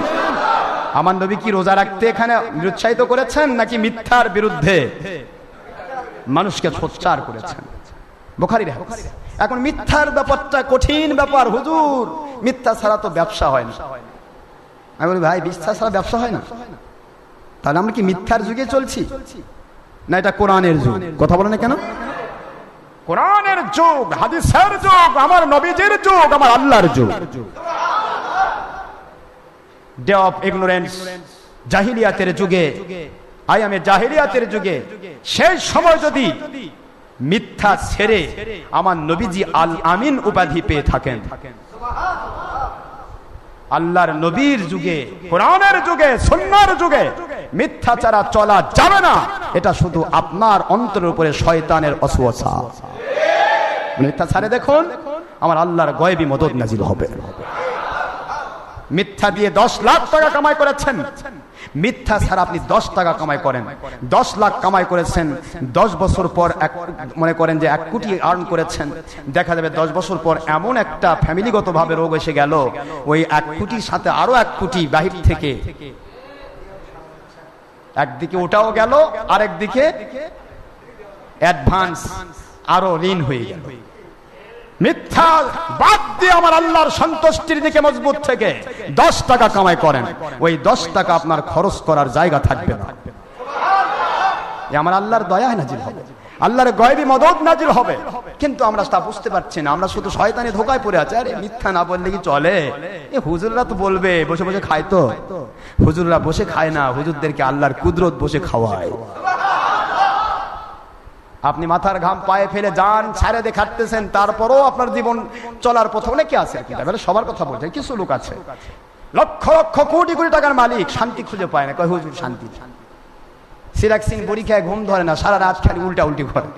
আমার নবী কি রোজা রাখতে এখানে নিরুৎসাহিত করেছেন নাকি মিথ্যার বিরুদ্ধে মানুষকে সোচ্চার করেছেন? বুখারীর হাদিস। এখন মিথ্যার ব্যাপারটা কঠিন ব্যাপার, হুজুর মিথ্যা ছাড়া তো ব্যবসা হয় না। আমি বলি ভাই মিথ্যা ছাড়া ব্যবসা হয় না? তাহলে আমরা কি মিথ্যার যুগে চলছি না এটা কোরআনের যুগ? কথা বলে না কেন? কোরআনের যুগ, হাদিসের যুগ, আমার নবীজির যুগ, আমার আল্লাহর যুগ। ডে অফ ইগনোরেন্স, জাহিলিয়াতের যুগে, আয়ামে জাহিলিয়াতের যুগে, সেই সময় যদি মিথ্যা ছেড়ে আমার নবীজি আল আমিন উপাধি পেয়ে থাকেন, আল্লাহর নবীর যুগে, কোরআনের যুগে, সুন্নাহর যুগে মিথ্যা ছাড়া চলা যাবে না। এটা শুধু আপনার অন্তরের উপরে শয়তানের ওয়াসওয়াসা। মিথ্যা ছাড়ে দেখুন আমার আল্লাহর গয়বী মদদ নাজিল হবে। মিথ্যা দিয়ে 10 লাখ টাকা কামাই করেছেন, মিথ্যা ছাড়া আপনি 10 টাকা কামাই করেন, 10 লাখ কামাই করেছেন, 10 বছর পর মনে করেন যে 1 কোটি আর্ন করেছেন, দেখা যাবে 10 বছর পর এমন একটা ফ্যামিলিগতভাবে রোগ এসে গেল, ওই 1 কোটির সাথে আরো 1 কোটি বাহির থেকে, একদিকে ওটাও গেল, আরেকদিকে অ্যাডভান্স আরো ঋণ হয়ে গেল। মিথ্যা বাদ দিয়ে আমার আল্লাহর সন্তুষ্টির দিকে মজবুত থেকে 10 টাকা কামাই করেন, ওই 10 টাকা আপনার খরচ করার জায়গা থাকবে না। আমার আল্লাহর দয়া নাজিল হবে, আল্লাহর গয়বী মদদ নাজিল হবে। কিন্তু আমরা তা বুঝতে পারছি না, আমরা শুধু শয়তানি ধোকায় পড়ে আছি। আরে মিথ্যা না বললে কি চলে? এ হুজুররা তো বলবে, বসে বসে খায় তো। হুজুররা বসে খায় না, হুজুরদেরকে আল্লাহর কুদরত বসে খাওয়ায়। আপনি মাথার ঘাম পায়ে ফেলে যান ছাড়ে দেখাতেছেন, তারপরও আপনার জীবন চলার পথে অনেকে আছে, সবার কথা বলছে, কিছু লোক আছে লক্ষ লক্ষ কোটি কোটি টাকার মালিক, শান্তি খুঁজে পায় না, কয় হুজুর শান্তি। সিরাক্সিন বড়ি খেয়ে ঘুম ধরে না, সারা রাত খালি উল্টা উল্টি করে।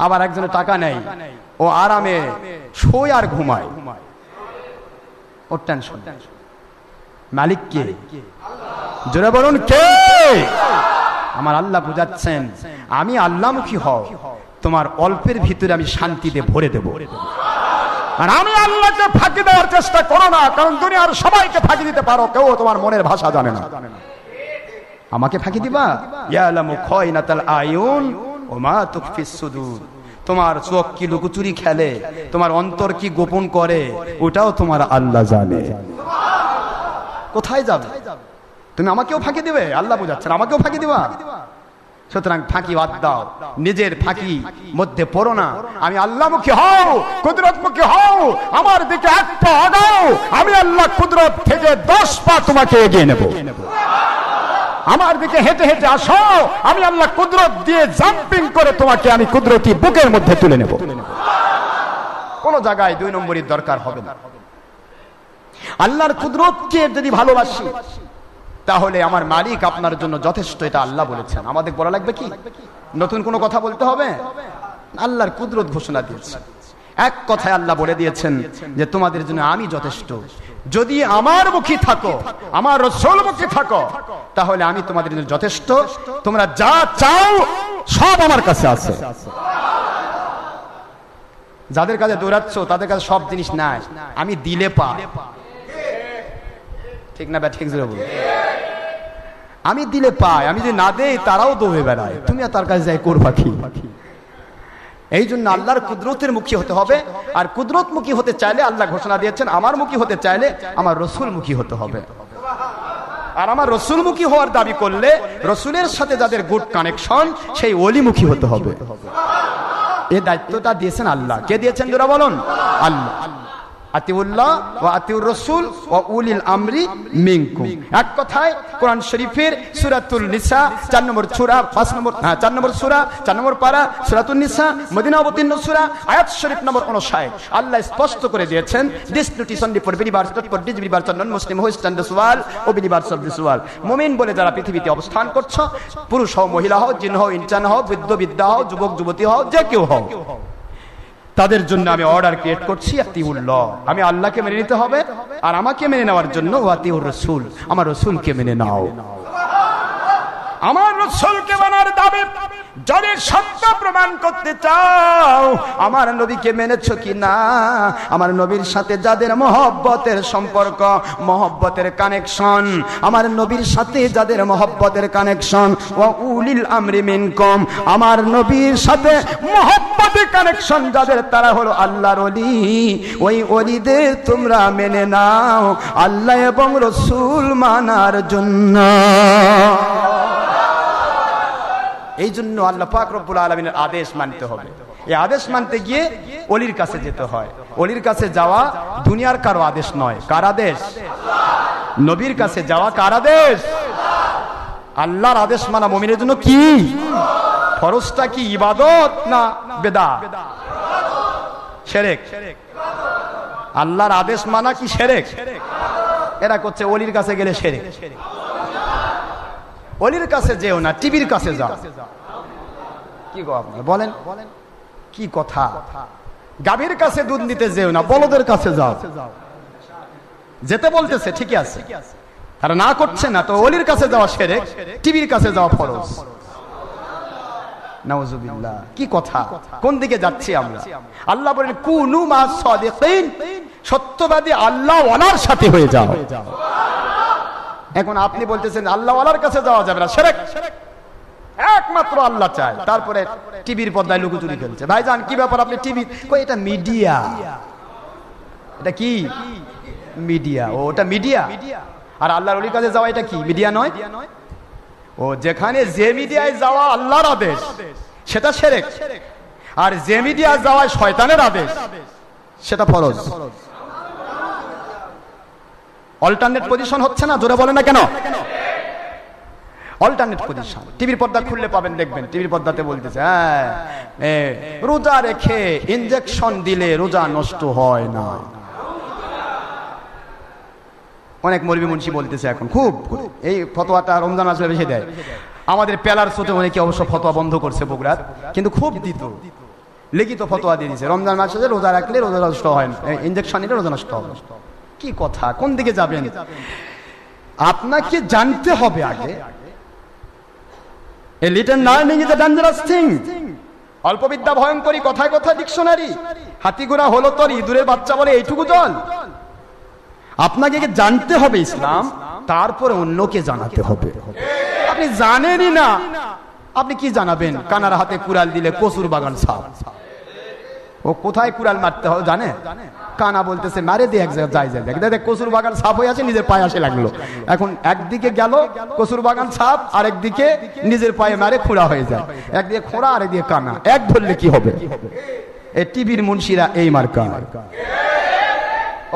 আবার একজনের টাকা নেই, ও আরামে শোয় আর ঘুমায়, ওর টেনশন। মালিক কে? জোরে বলুন কে? আমার আল্লাহ বুঝাচ্ছেন, আমি আল্লাহমুখী হও, তোমার অল্পের ভিতরে আমি শান্তিতে ভরে দেব। আর আমি আল্লাহকে ফাঁকি দেওয়ার চেষ্টা করো না, কারণ দুনিয়ার সবাইকে ফাঁকি দিতে পারো, কেউ তোমার মনের ভাষা জানে না। আমাকে ফাঁকি দিবা? ইয়ালামু খায়নাতাল আয়ুন ওয়া মা তুখফিস সুদুর। তোমার চোখ কি লুকোচুরি খেলে, তোমার অন্তর কি গোপন করে, ওটাও তোমার আল্লাহ জানে। কোথায় যাবে? তুমি আমাকেও ফাঁকি দিবে? আল্লাহ বোঝাচ্ছেন আমাকেও ফাঁকি দিবা। সুতরাং ফাঁকি বাদ দাও, নিজের ফাঁকি মধ্যে পড়ো না। আমি আল্লাহমুখী হও, কুদরতমুখী হও, আমার দিকে এক পা আগাও, আমি আল্লাহ কুদরত থেকে 10 পা তোমাকে এগিয়ে নেব। আমার দিকে হেঁটে হেঁটে আসো, আমি আল্লাহ কুদরত দিয়ে জাম্পিং করে তোমাকে আমি কুদরতি বুকের মধ্যে তুলে নেব। কোন জায়গায় 2 নম্বরের দরকার হবে না। আল্লাহর কুদরতকে যদি ভালোবাসি তাহলে আমার মালিক আপনার জন্য যথেষ্ট, এটা আল্লাহ বলেছেন। আমাদের বলা লাগবে কি? নতুন কোনো কথা বলতে হবে? আল্লাহর কুদরত ঘোষণা দিয়েছে। এক কথায় আল্লাহ বলে দিয়েছেন যে তোমাদের জন্য আমি যথেষ্ট। যদি আমার মুখী থাকো, আমার রাসূল মুখী থাকো, তাহলে আমি তোমাদের জন্য যথেষ্ট। তোমরা যা চাও সব আমার কাছে আছে। যাদের কাছে দৌড়াচ্ছ তাদের কাছে সব জিনিস নাই, আমি দিলে পাই। ঠিক না? ঠিক জোরে বল। আমি দিলে পাই, আমি যদি না দেই তারাও দৌড়ে বেড়ায়, তুমি আর তার কাছে যাই করবা কি? এই জন্য আল্লাহর কুদরতের মুখী হতে হবে। আর কুদরত মুখী হতে চাইলে আল্লাহ ঘোষণা দিয়েছেন, আমার মুখী হতে চাইলে আমার রাসূল মুখী হতে হবে। আর আমার রাসূল মুখী হওয়ার দাবি করলে রাসূলের সাথে যাদের গুড কানেকশন, সেই ওলিমুখী হতে হবে। এই দায়িত্বটা দিয়েছেন আল্লাহ। কে দিয়েছেন জোরা বলুন? আল্লাহ। আতিউল্লাহ ওয়া আতিউর রাসূল ওয়া উলিল আমরি মিনকুম। এক কথায় কোরআন শরীফের সূরাতুল নিসা 4 নম্বর সূরা 5 নম্বর 4 নম্বর সূরা 4 নম্বর পারা সূরাতুন নিসা মদিনা অবতীর্ণ সূরা আয়াত শরীফ নম্বর 59 আল্লাহ স্পষ্ট করে দিয়েছেন, this notice only for believers, not for disbelievers or non Muslim who stand the wall ও বিলিভার্স অফ দিস ওয়াল। মুমিন বলে যারা পৃথিবীতে অবস্থান করছো, পুরুষ হও, মহিলা হও, জিন হও, ইনসান হও, বৃদ্ধ বিদ্যা হও, যুবক যুবতী হও, যে কেউ হও, তাদের জন্য আমি অর্ডার ক্রিয়েট করছি আতিউল্লাহ। আমি আল্লাহকে মেনে নিতে হবে, আর আমাকে মেনে নেওয়ার জন্য আতিউর রাসূল, আমার রাসূলকে মেনে নাও। আমার রাসূলকে মানার দাবি যদি সত্য প্রমাণ করতে চাও, আমার নবীকে মেনেছো কি না, আমার নবীর সাথে যাদের মহব্বতের সম্পর্ক, মহব্বতের কানেকশন, আমার নবীর সাথে যাদের মহব্বতের কানেকশন, ওয়া উলিল আমরি মিনকুম, আমার নবীর সাথে মহব্বতের কানেকশন যাদের, তারা হলো আল্লাহর ওলি। ওই ওলিদের তোমরা মেনে নাও আল্লাহ এবং রাসূল মানার জন্য। এই জন্য আল্লাহ পাক রব্বুল আলামিনের আদেশ মানতে হবে। এই আদেশ মানতে গিয়ে ওলির কাছে যেতে হয়। ওলির কাছে যাওয়া দুনিয়ার কারো আদেশ নয়। কার আদেশ? নবীর কাছে যাওয়া কার আদেশ? আল্লাহর আদেশ মানা মুমিনের জন্য কি ফরজটা? কি ইবাদত না বেদাত? শিরক। আল্লাহর আদেশ মানা কি শিরক? এরা করছে ওলির কাছে গেলে শিরক। ওলির কাছে যেও না, টিভির কাছে যাও। কি গো আপনারা বলেন, কি কথা? গাভীর কাছে দুধ নিতে যেও না, বলদের কাছে যাও। যেতে বলতেছে ঠিকই আছে, তারা না করছে না, তো ওলির কাছে যাওয়া শিরক, টিভির কাছে যাওয়া ফরজ। নাউজুবিল্লাহ, কি কথা! কোন দিকে যাচ্ছি আমরা? আল্লাহ বলেন কুনু মাস সাদিকিন, সত্যবাদী আল্লাহ ওয়ালার সাথে হয়ে যাও। এখন আপনি বলতেছেন আল্লাহ ওয়ালার কাছে যাওয়া যাবে না, শিরক। একমাত্র আল্লাহ চায়, তারপরে টিভির পর্দায় লুকোচুরি খেলছে। ভাইজান কি ব্যাপার? আপনি টিভি কই? এটা মিডিয়া। এটা কি মিডিয়া? ও ওটা মিডিয়া। আর আল্লাহর ওলির কাছে যাওয়া এটা কি মিডিয়া নয়? ও যেখানে যে মিডিয়ায় যাওয়া আল্লাহর আদেশ সেটা শিরক, আর যে মিডিয়া যাওয়া শয়তানের আদেশ সেটা ফরজ। অল্টারনেট পজিশন হচ্ছে না? জোরে বলে না কেন? Alternate position. টিভির পর্দা খুললে পাবেন, দেখবেন টিভির পর্দাতে বলতেছে রোজা রেখে ইনজেকশন দিলে রোজা নষ্ট হয় না। অনেক মৌলবি মুন্সি বলতেছে এখন খুব এই ফতোয়াটা রমজান আসলে বেশি দেয়। আমাদের পেলার সোতে অনেকে অবশ্য ফতোয়া বন্ধ করছে বগুড়ার, কিন্তু খুব দিত, লিখিত ফতোয়া দিয়ে দিচ্ছে রমজান মাসে রোজা রাখলে রোজা নষ্ট হয় না, ইনজেকশন নিলে রোজা নষ্ট হবে। কি কথা! কোন দিকে যাবেন? আপনাকে জানতে হবে আগে। A little learning is a dangerous thing. অল্প বিদ্যা ভয়ঙ্করী, কথায় কথায় ডিকশনারি। হাতি ঘোড়া হলো তোর, ইঁদুরের বাচ্চা বলে এইটুকু জল। আপনাকে জানতে হবে ইসলাম, তারপরে অন্যকে জানাতে হবে। আপনি জানেনই না, আপনি কি জানাবেন? কানার হাতে কুড়াল দিলে কচুর বাগান সাফ। ও কোথায় কুড়াল মারতে হবে জানে? কানা বলতেছে মারে দিয়ে এক জায়গায় যাই দেখ দেখ কচুর বাগান সাপ হয়ে আছে, নিজের পায়ে আসে লাগলো। এখন একদিকে গেল কচুর বাগান সাপ, আর একদিকে নিজের পায়ে মারে খোঁড়া হয়ে যায়। একদিকে খোঁড়া আর একদিকে কানা, এক ধরলে কি হবে? এই টিভির মুন্সিরা এই মার্কা,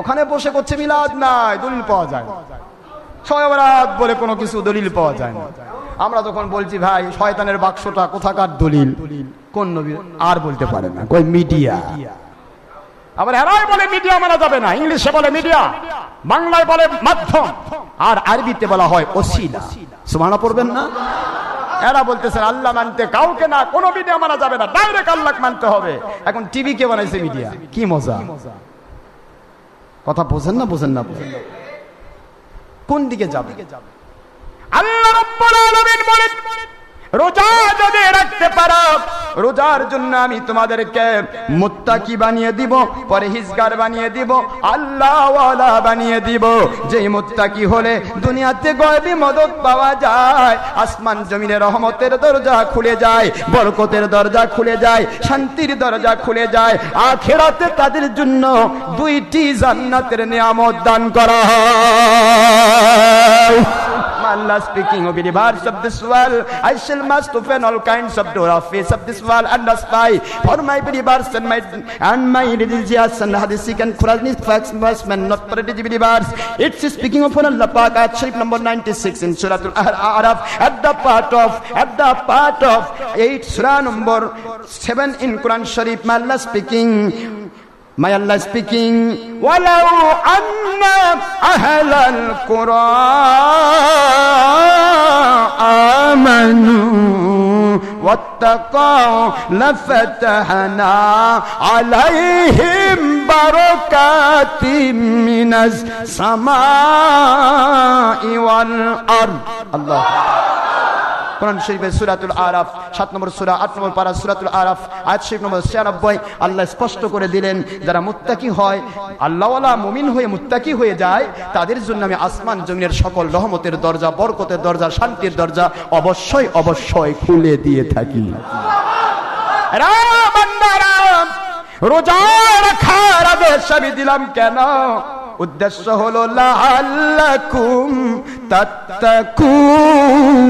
ওখানে বসে করছে মিলাদ নাই, দলিল পাওয়া যায় না। শয়বরাত বলে কোনো কিছু দলিল পাওয়া যায় না। আমরা তখন বলছি ভাই শয়তানের বাক্সটা কোথাকার দলিল, কোন নবী? আর বলতে পারে না, কই মিডিয়া। আবার এরাই বলে মিডিয়া মানা যাবে না, ইংলিশে বলে মিডিয়া, বাংলায় বলে মাধ্যম, আর আরবিতে বলা হয় ওসিলা। সুবহানাল্লাহ পড়বেন না? এরা বলতেছেন আল্লাহ মানতে কাউকে না, কোন মিডিয়া মানা যাবে না, ডাইরেক্ট আল্লাহ মানতে হবে। এখন টিভি কে বানাইছে মিডিয়া, কি মজা! কথা বোঝেন না? বোঝেন না? কোন দিকে যাবে? আল্লাহ রাব্বুল আলামিন বলেন রোজা যদি রাখতে পারো, রোজার জন্য আমি তোমাদেরকে মুত্তাকি বানিয়ে দিব, পরহেজগার বানিয়ে দিব, আল্লাহওয়ালা বানিয়ে দিব। যেই মুত্তাকি হলে দুনিয়াতে গয়বী মদদ পাওয়া যায়, আসমান জমিনের রহমতের দরজা খুলে যায়, বরকতের দরজা খুলে যায়, শান্তির দরজা খুলে যায়। আখিরাতে তাদের জন্য 2টি জান্নাতের নিয়ামত দান করা হয়। Allah speaking of the verse of this world, I shall must open all kinds of door of face of this world and the sky for my believers and my religious and hadithic and Quranic facts must man not predict believers. It's speaking of Allah Pak at Sharif number 96 in Surah Al-Araf at the part of 8 Surah number 7 in Quran Sharif. My Allah speaking, walau anna ahlal Qur'an amanu wattaqaw lafatahna alayhim barakatim minas samai wal ard. Allah কোরআন শরীফের সূরাতুল আরাফ 7 নম্বর সূরা 8 নম্বর পারা সূরাতুল আরাফ আয়াত শরীফ নম্বর 96 আল্লাহ স্পষ্ট করে দিলেন যারা মুত্তাকি হয়, আল্লাহওয়ালা মুমিন হয়ে মুত্তাকি হয়ে যায়, তাদের জন্য আমি আসমান জমিনের সকল রহমতের দরজা, বরকতের দরজা, শান্তির দরজা অবশ্যই অবশ্যই খুলে দিয়ে থাকি। রোজা রাখার আদেশ আমি দিলাম কেন? উদ্দেশ্য হলো লাআল্লাকুম তাত্তাকুন।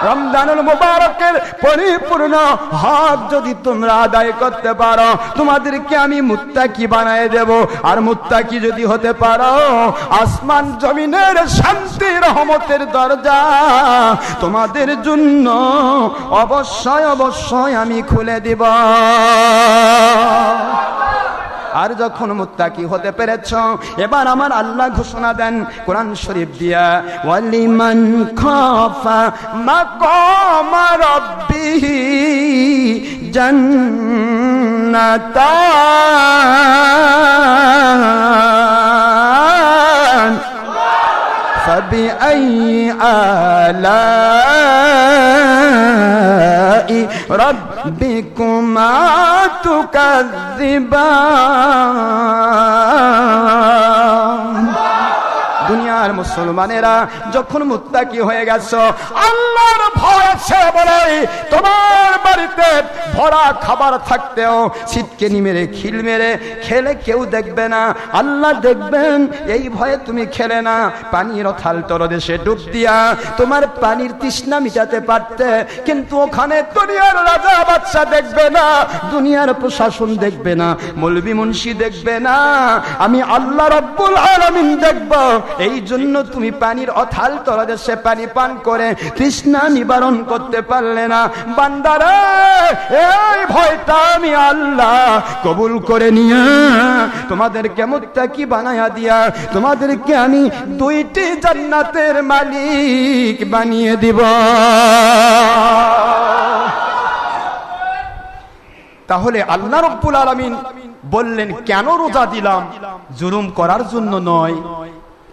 রমজানুল মুবারকের পরিপূর্ণ হক যদি তোমরা আদায় করতে পারো, তোমাদেরকে আমি মুত্তাকি বানায় দেব। আর মুত্তাকি যদি হতে পারো, আসমান জমিনের শান্তি রহমতের দরজা তোমাদের জন্য অবশ্যই অবশ্যই আমি খুলে দিব। আর যখন মুত্তাকি হতে পেরেছ, এবার আমার আল্লাহ ঘোষণা দেন কোরআন শরীফ দিয়া, ওয়ালিমান খাফা মাকাম রাব্বিহি জান্নাতান فبأي آلاء ربكما تكذبان। দুনিয়ার মুসলমানেরা যখন মুত্তাকি হয়ে গেছো, আল্লাহর ভয় আছে বলে তোমার বাড়িতে ভরা খাবার থাকতেও ছিটকেনি মেরে খিল মেরে খেলে কেউ দেখবে না, আল্লাহ দেখবেন, এই ভয়ে তুমি খেলে না। পানির থাল তলদেশে ডুব দিয়া তোমার পানির তৃষ্ণা মিটাতে পারতে, কিন্তু ওখানে দুনিয়ার রাজা বাদশা দেখবে না, দুনিয়ার প্রশাসন দেখবে না, মৌলবি মুন্সি দেখবে না, আমি আল্লাহ রাব্বুল আলামিন দেখব। এই জন্য তুমি পানির অথাল তলদেশে পানি পান করে তৃষ্ণা নিবারণ করতে পারলে না। বান্দারা, এই ভয়টা আমি আল্লাহ কবুল করে নিয়া তোমাদেরকে মুত্তাকি বানায়া দিয়া তোমাদেরকে আমি 2টি জান্নাতের মালিক বানিয়ে দিব। তাহলে আল্লাহ রাব্বুল আলামিন বললেন কেন রোজা দিলাম? জুলুম করার জন্য নয়,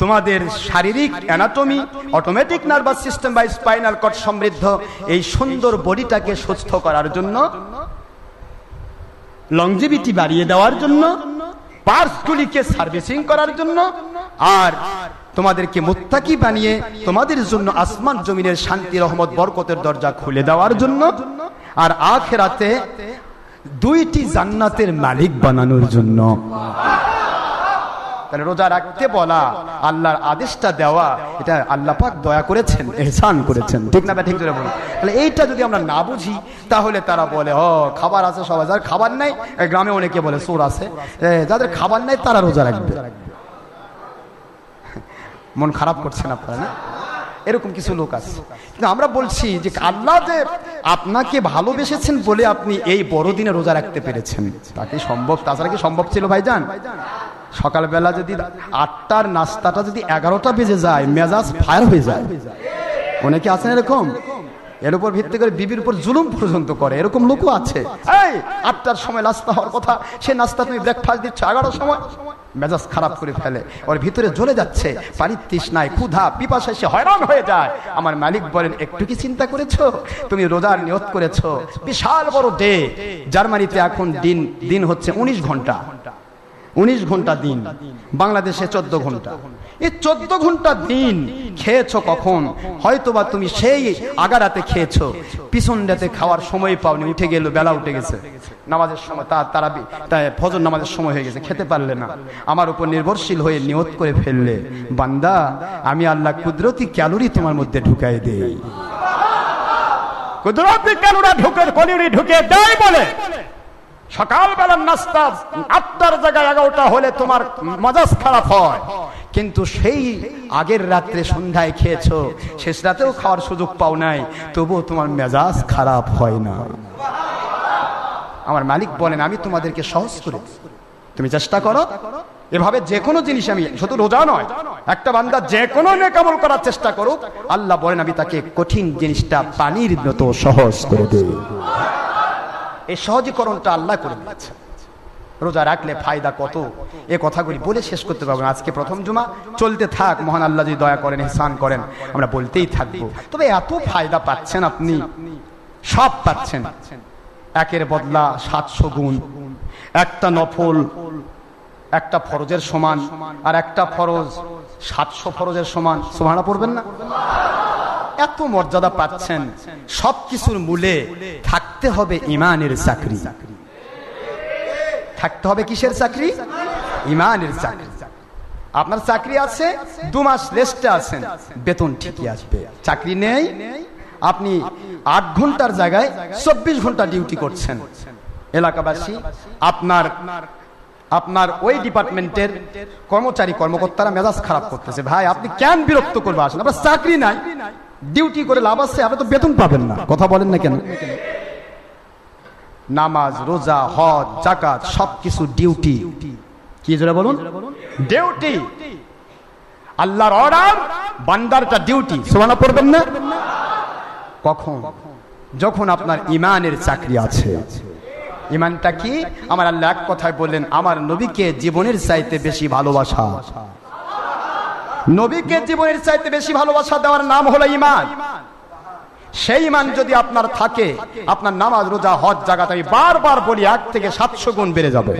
তোমাদের শারীরিক অ্যানাটমি, অটোমেটিক নার্ভাস সিস্টেম বা স্পাইনাল কর্ড সমৃদ্ধ এই সুন্দর বডিটাকে সুস্থ করার জন্য, লংজিভিটি বাড়িয়ে দেওয়ার জন্য, পার্টসগুলিকে সার্ভিসিং করার জন্য, আর তোমাদেরকে মুত্তাকি বানিয়ে তোমাদের জন্য আসমান জমিনের শান্তি রহমত বরকতের দরজা খুলে দেওয়ার জন্য, আর আখিরাতে দুইটি জান্নাতের মালিক বানানোর জন্য। তাহলে রোজা রাখতে বলা, আল্লাহর আদেশটা দেওয়া, এটা আল্লাহ পাক দয়া করেছেন, ইহসান করেছেন, ঠিক না? ঠিক করে বলুন। তাহলে এইটা যদি আমরা না বুঝি তাহলে তারা বলে ও খাবার আছে সবাই, যার খাবার নাই, গ্রামে অনেকে বলে চোর আছে, যাদের খাবার নাই তারা রোজা রাখবে। মন খারাপ করছেন আপনারা না? এরকম কিছু লোক আছে। কিন্তু আমরা বলছি যে আল্লাহ যে আপনাকে ভালোবেসেছেন বলে আপনি এই বড়দিনে রোজা রাখতে পেরেছেন, তাকে সম্ভব, তাছাড়া কি সম্ভব ছিল ভাইজান? সকালবেলা যদি 8টার নাস্তাটা যদি 11টা বেজে যায়, মেজাজ ফায়ার হয়ে যায়। অনেকে আছেন এরকম, এর উপর ভিত্তি করে বিবির উপর জুলুম পর্যন্ত করে, এরকম লোকও আছে। এই 8টার সময় নাস্তা হওয়ার কথা, সে নাস্তা তুমি ব্রেকফাস্ট দিচ্ছ 11টার সময়, মেজাজ খারাপ করে ফেলে, ওর ভিতরে জ্বলে যাচ্ছে, পানির তৃষ্ণায়, ক্ষুধা, পিপাসায় সে হয়রান হয়ে যায়। আমার মালিক বলেন, একটু কি চিন্তা করেছো? তুমি রোজার নিয়ত করেছো, বিশাল বড় ডে। জার্মানিতে এখন দিন হচ্ছে 19 ঘন্টা, 19 ঘন্টা দিন, বাংলাদেশে 14 ঘন্টা। এই 14 ঘন্টা দিন খেয়েছো কখন? হয়তোবা তুমি সেই আগারাতে খেয়েছো, পিছন রাতে খাওয়ার সময় পাওনি, উঠে গেল, বেলা উঠে গেছে, নামাজের সময় তাই ফজর নামাজের সময় হয়ে গেছে, খেতে পারলে না। আমার উপর নির্ভরশীল হয়ে নিয়ত করে ফেললে, বান্দা আমি আল্লাহ কুদরতি ক্যালোরি তোমার মধ্যে ঢুকাই দেই। কুদরতি ক্যালোরি ঢুকে দেয় বলে সকালবেলার নাস্তা 8টার জায়গায় 11টা হলে তোমার মেজাজ খারাপ হয়, কিন্তু সেই আগের রাত্রে সন্ধ্যায় খেয়েছো, শেষ রাতেও খাওয়ার সুযোগ পাও নাই, তবুও তোমার মেজাজ খারাপ হয় না। আমার মালিক বলেন, আমি তোমাদেরকে সহজ করে, তুমি চেষ্টা করো এভাবে যে কোনো জিনিস, আমি শুধু রোজা নয়, একটা বান্দা যে কোনো নেক আমল করার চেষ্টা করুক, আল্লাহ বলেন আমি তাকে কঠিন জিনিসটা পানির মতো সহজ করে দেব। এই সহজীকরণটা আল্লাহ করে দিয়েছে। রোজা রাখলে ফায়দা কত, এ কথাগুলি বলে শেষ করতে পারবো না। আজকে প্রথম জুমা, চলতে থাক, মহান আল্লাহ যদি দয়া করেন, ইহসান করেন, আমরা বলতেই থাকবো। তবে এত ফায়দা পাচ্ছেন আপনি, সব পাচ্ছেন, একের বদলা 700 গুণ। একটা নফল একটা ফরজের সমান, আর একটা ফরজ 700 ফরজের সমান। সুবহানাল্লাহ পড়বেন না? এত মর্যাদা পাচ্ছেন। সবকিছুর মূলে থাকতে হবে ইমানের চাকরি। থাকতে হবে কিসের চাকরি? ইমানের চাকরি। আপনার চাকরি আছে, 2 মাস রেস্টে আছেন, বেতন ঠিকই আসবে। চাকরি নেই, আপনি 8 ঘন্টার জায়গায় 24 ঘন্টা ডিউটি করছেন। এলাকাবাসী আপনার ওই ডিপার্টমেন্টের কর্মচারী কর্মকর্তারা মেজাজ খারাপ করতেছে, ভাই আপনি কেন বিরক্ত করবে, আসেন, আপনার চাকরি নাই, ডিউটি করে লাভ আছে, আপনি তো বেতন পাবেন না। কথা বলেন না কেন? নামাজ, রোজা, হজ, যাকাত সবকিছু ডিউটি। কি জোরে বলুন? ডিউটি। আল্লাহর অর্ডার, বান্দারটা ডিউটি। সুবহানাল্লাহ পড়বেন না? কখন? যখন আপনার ইমানের চাকরি আছে। ইমানটা কি? আমার আল্লাহ এক কথায় বললেন, আমার নবীকে জীবনের চাইতে বেশি ভালোবাসা। নবীকে জীবনের চাইতে বেশি ভালোবাসা দেওয়ার নাম হলো ইমান। সেই ইমান যদি আপনার থাকে, আপনার নামাজ, রোজা, হজ, যাকাত, আমি বারবার বলি, 1 থেকে 700 গুণ বেড়ে যাবে।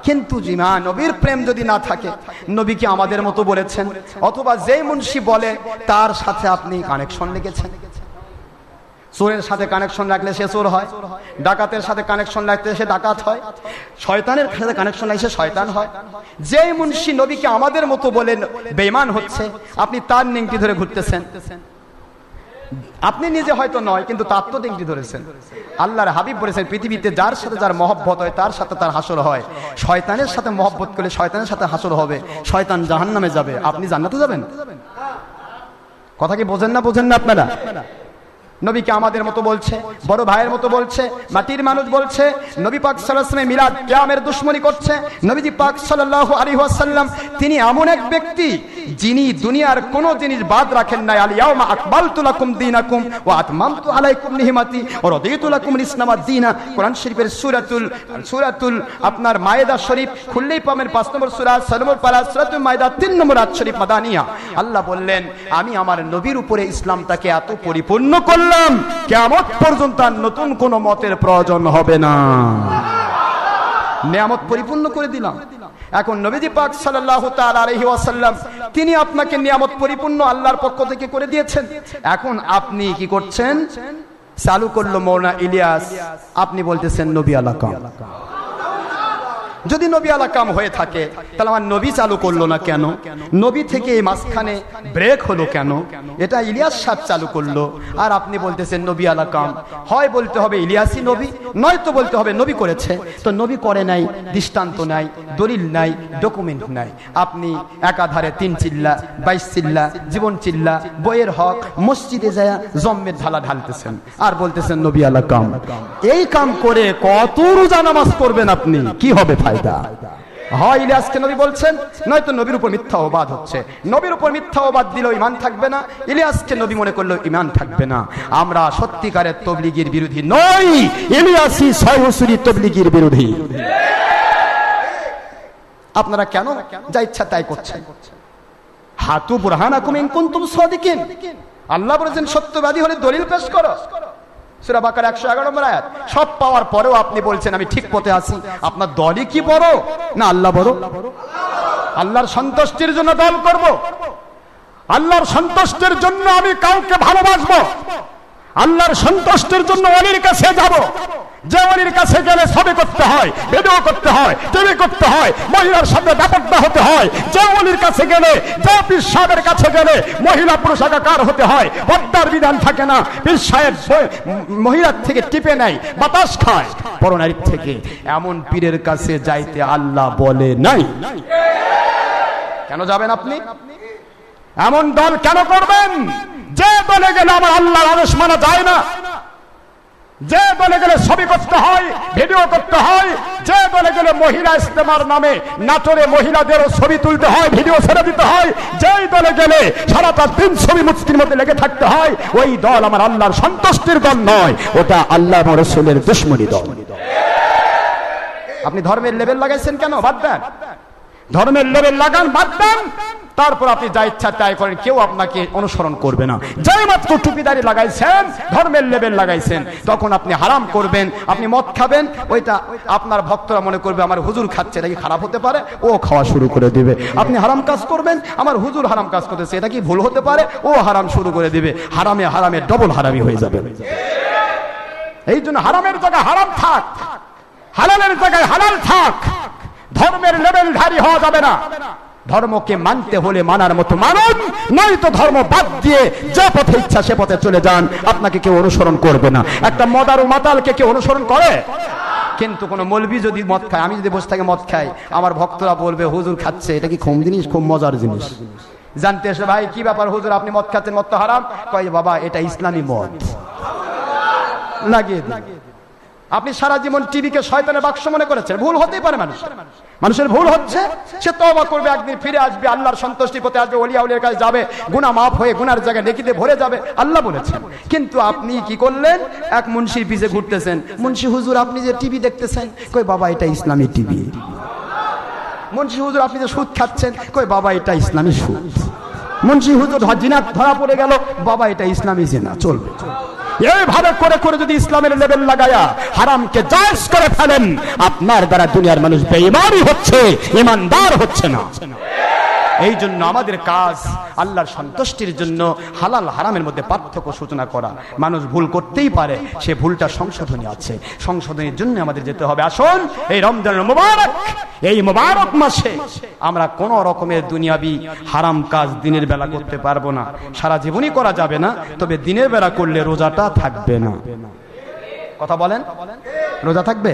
কিন্তু ইমান, নবীর প্রেম যদি না থাকে, নবীকে আমাদের মতো বলেছেন, অথবা যেই মুন্সি বলে তার সাথে আপনি কানেকশন রেখেছেন। চোরের সাথে কানেকশন রাখলে সে চোর হয়, ডাকাতের সাথে কানেকশন রাখলে সে ডাকাত হয়, শয়তানের সাথে কানেকশন রাখলে সে শয়তান হয়। যেই মুন্সি নবীকে আমাদের মতো বলেন বেঈমান হচ্ছে, আপনি তার নিংটি ধরে ঘুরতেছেন। আপনি নিজে হয়তো নয়, কিন্তু তার তো নিংটি ধরেছেন। আল্লাহর হাবিব বলেছেন, পৃথিবীতে যার সাথে যার মহব্বত হয় তার সাথে তার হাসর হয়। শয়তানের সাথে মহব্বত করলে শয়তানের সাথে হাসর হবে, শয়তান জাহান্নামে যাবে, আপনি জান্নাতে যাবেন। কথা কি বোঝেন না আপনারা? নবীকে আমাদের মতো বলছে, বড় ভাইয়ের মতো বলছে, মাটির মানুষ বলছে। নবী পাক সাল্লাল্লাহু আলাইহি ওয়াসাল্লাম মিলাদ কিয়ামের দুশমনি করছে। নবীজি পাক সাল্লাল্লাহু আলাইহি ওয়াসাল্লাম তিনি এমন এক ব্যক্তি যিনি দুনিয়ার কোন জিনিস বাদ রাখেন নাই। আল ইয়াউমা আকমালতু লাকুম দীনাকুম ওয়া আতমামতু আলাইকুম নিহমাতি ওয়া রাদিতু লাকুম ইসলামাদ দীনা। কোরআন শরীফের সূরাতুল আপনার মায়েদা শরীফ খুললেই পাবেন 5 নম্বর সূরা, 6 নম্বর পারা, সূরাতুল মায়েদা 3 নম্বর আয়াত শরীফ মাদানিয়া। আল্লাহ বললেন, আমি আমার নবীর উপরে ইসলামটাকে এত পরিপূর্ণ করলাম, কিয়ামত পর্যন্ত আর নতুন কোন মতের প্রয়োজন হবে না। নিয়ামত পরিপূর্ণ করে দিলাম। এখন নবীজি পাক সাল্লাল্লাহু তাআলা আলাইহি ওয়াসাল্লাম তিনি আপনাকে নিয়ামত পরিপূর্ণ আল্লাহর পক্ষ থেকে করে দিয়েছেন। এখন আপনি কি করছেন? চালু করলো মৌলানা ইলিয়াস, আপনি বলতেছেন নবী আলাকাম। যদি নবী আলাকাম হয়ে থাকে তাহলে আমার নবী চালু করলো না কেন? নবী থেকে এই মাঝখানে ব্রেক হলো কেন? এটা ইলিয়াস সাহেব চালু করলো, আর আপনি বলতেছেন নবী আলাকাম। হয় বলতে হবে ইলিয়াসই নবী, নয়তো বলতে হবে নবী করেছে। তো নবী করে নাই, দৃষ্টান্ত নাই, দলিল নাই, ডকুমেন্ট নাই। আপনি একাধারে 3 চিল্লা 22 চিল্লা জীবন চিল্লা বইয়ের হক মসজিদে যায় জম্মের ঢালা ঢালতেছেন আর বলতেছেন নবী আলাকাম। এই কাম করে কত রোজা নামাজ করবেন আপনি? কি হবে ফায়দা? হয় ইলিয়াসকে নবী বলছেন, নয়তো নবীর উপর মিথ্যা অবাদ হচ্ছে। নবীর উপর মিথ্যা অবাদ দিলেও ঈমান থাকবে না, ইলিয়াসকে নবী মনে করলেও ঈমান থাকবে না। আমরা সত্যিকারের তবলিগীর বিরোধী নই, ইলিয়াসী সহসুরি তবলিগীর বিরোধী। আপনারা কেন যা ইচ্ছা তাই করছেন? হাতু বুরহানাকুম ইন কুনতুম সাদিকিন। আল্লাহ বলেছেন সত্যবাদী হলে দলিল পেশ করো। সূরা বাকারা 111 নম্বর আয়াত। সব পাওয়ার পরেও আপনি বলছেন আমি ঠিক পথে আছি। আপনার দলই কি বড় না আল্লাহ বড়? আল্লাহর সন্তুষ্টির জন্য দল করব, আল্লাহর সন্তুষ্টির জন্য আমি কাউকে ভালোবাসবো, আল্লাহর সন্তুষ্টির জন্য ওলির কাছে যাব। যে ওলির কাছে গেলে ছবি করতে হয়, ভিডিও করতে হয়, টিভি করতে হয়, মহিলার সাথে ব্যাপারটা হতে হয়। যে ওলির কাছে গেলে, যে পীর সাহেবের কাছে গেলে মহিলা পুরুষ একাকার হতে হয়, পর্দার বিধান থাকে না। পীর সাহেব মহিলার থেকে টিপে নেয়, বাতাস খায় পরনারীর থেকে। এমন পীরের কাছে যাইতে আল্লাহ বলে নাই। কেন যাবেন আপনি? এমন দল কেন করবেন? যে দলে গেলে আমার আল্লাহর আদেশ মানা যায় না, যে দলে গেলে ছবি করতে হয়, ভিডিও করতে হয়, যে দলে গেলে মহিলা ইস্তেমার নামে নাটোরে মহিলাদেরও ছবি তুলতে হয়, ভিডিও ছেড়ে দিতে হয়, যেই দলে গেলে সারাটা দিন ছবি মুক্তির মধ্যে লেগে থাকতে হয়, ওই দল আমার আল্লাহর সন্তুষ্টির দল নয়, ওটা আল্লাহ এবং রাসূলের দুশমনী দল। আপনি ধর্মের লেভেল লাগাইছেন কেন? বাদ দেন, ধর্মের লেভেল লাগান, বাদ দেন। তারপর আপনি যা ইচ্ছা তাই করেন, কেউ আপনাকে অনুসরণ করবে না। যাই মাত্র টুপিদারি লাগাইছেন, ধর্মের লেভেল লাগাইছেন, তখন আপনি হারাম করবেন, আপনি মদ খাবেন, ওইটা আপনার ভক্তরা মনে করবে আমার হুজুর খাচ্ছে, এটা কি খারাপ হতে পারে? ও খাওয়া শুরু করে দিবে। আপনি হারাম কাজ করবেন, আমার হুজুর হারাম কাজ করতেছে, এটা কি ভুল হতে পারে? ও হারাম শুরু করে দিবে। হারামে হারামে ডবল হারামি হয়ে যাবে। এই জন্য হারামের জায়গায় হারাম থাক, হালালের জায়গায় হালাল থাক। ধর্মের লেভেলধারী হওয়া যাবে না। ধর্মকে মানতে হলে মানার মতো মানুন, নয়তো ধর্ম বাদ দিয়ে যে পথে ইচ্ছা সে পথে চলে যান, আপনাকে কেউ অনুসরণ করবে না। একটা মদারু মাতালকে কেউ অনুসরণ করে? কিন্তু কোন মৌলবি যদি মদ খায়, আমি যদি বসে থেকে মদ খাই, আমার ভক্তরা বলবে হুজুর খাচ্ছে, এটা কি কম জিনিস? খুব মজার জিনিস। জানতে এসে ভাই কি ব্যাপার হুজুর, আপনি মদ খাচ্ছেন, মদ তো হারাম। কয় বাবা এটা ইসলামী মদ, লাগিয়ে দিন। আপনি সারা জীবন টিভিকে শয়তানের বাক্স মনে করেছেন। ভুল হতেই পারে, মানুষের ভুল হচ্ছে, সে তওবা করবে, একদিন ফিরে আসবে, আল্লাহর সন্তুষ্টির পথে আসবে, ওলিয়া উলিয়ার কাছে যাবে, গুনাহ মাফ হয়ে গুনার জায়গায় নেকিতে ভরে যাবে, আল্লাহ বলেছেন। কিন্তু আপনি কি করলেন? এক মুন্সির পিছে ঘুরতেছেন। মুন্সি হুজুর আপনি যে টিভি দেখতেছেন, কই বাবা এটা ইসলামী টিভি। মুন্সি হুজুর আপনি যে সুদ খাচ্ছেন, কই বাবা এটা ইসলামী সুদ। মুন্সি হুজুর জিনা ধরা পড়ে গেল, বাবা এটা ইসলামী জিনা, চলবে। এইভাবে করে করে যদি ইসলামের লেভেল লাগায়া হারামকে জায়েজ করে ফেলেন, আপনার দ্বারা দুনিয়ার মানুষ বেঈমানই হচ্ছে, ইমানদার হচ্ছে না। এই জন্য আমাদের কাজ আল্লাহর সন্তুষ্টির জন্য হালাল হারামের মধ্যে পার্থক্য সূচনা করা। মানুষ ভুল করতেই পারে, সে ভুলটা সংশোধনী আছে, সংশোধনের জন্য আমাদের যেতে হবে। আসুন এই রমজানের মুবারক, এই মুবারক মাসে আমরা কোন রকমের দুনিয়াবি হারাম কাজ দিনের বেলা করতে পারবো না, সারা জীবনই করা যাবে না, তবে দিনের বেলা করলে রোজাটা থাকবে না। কথা বলেন, রোজা থাকবে?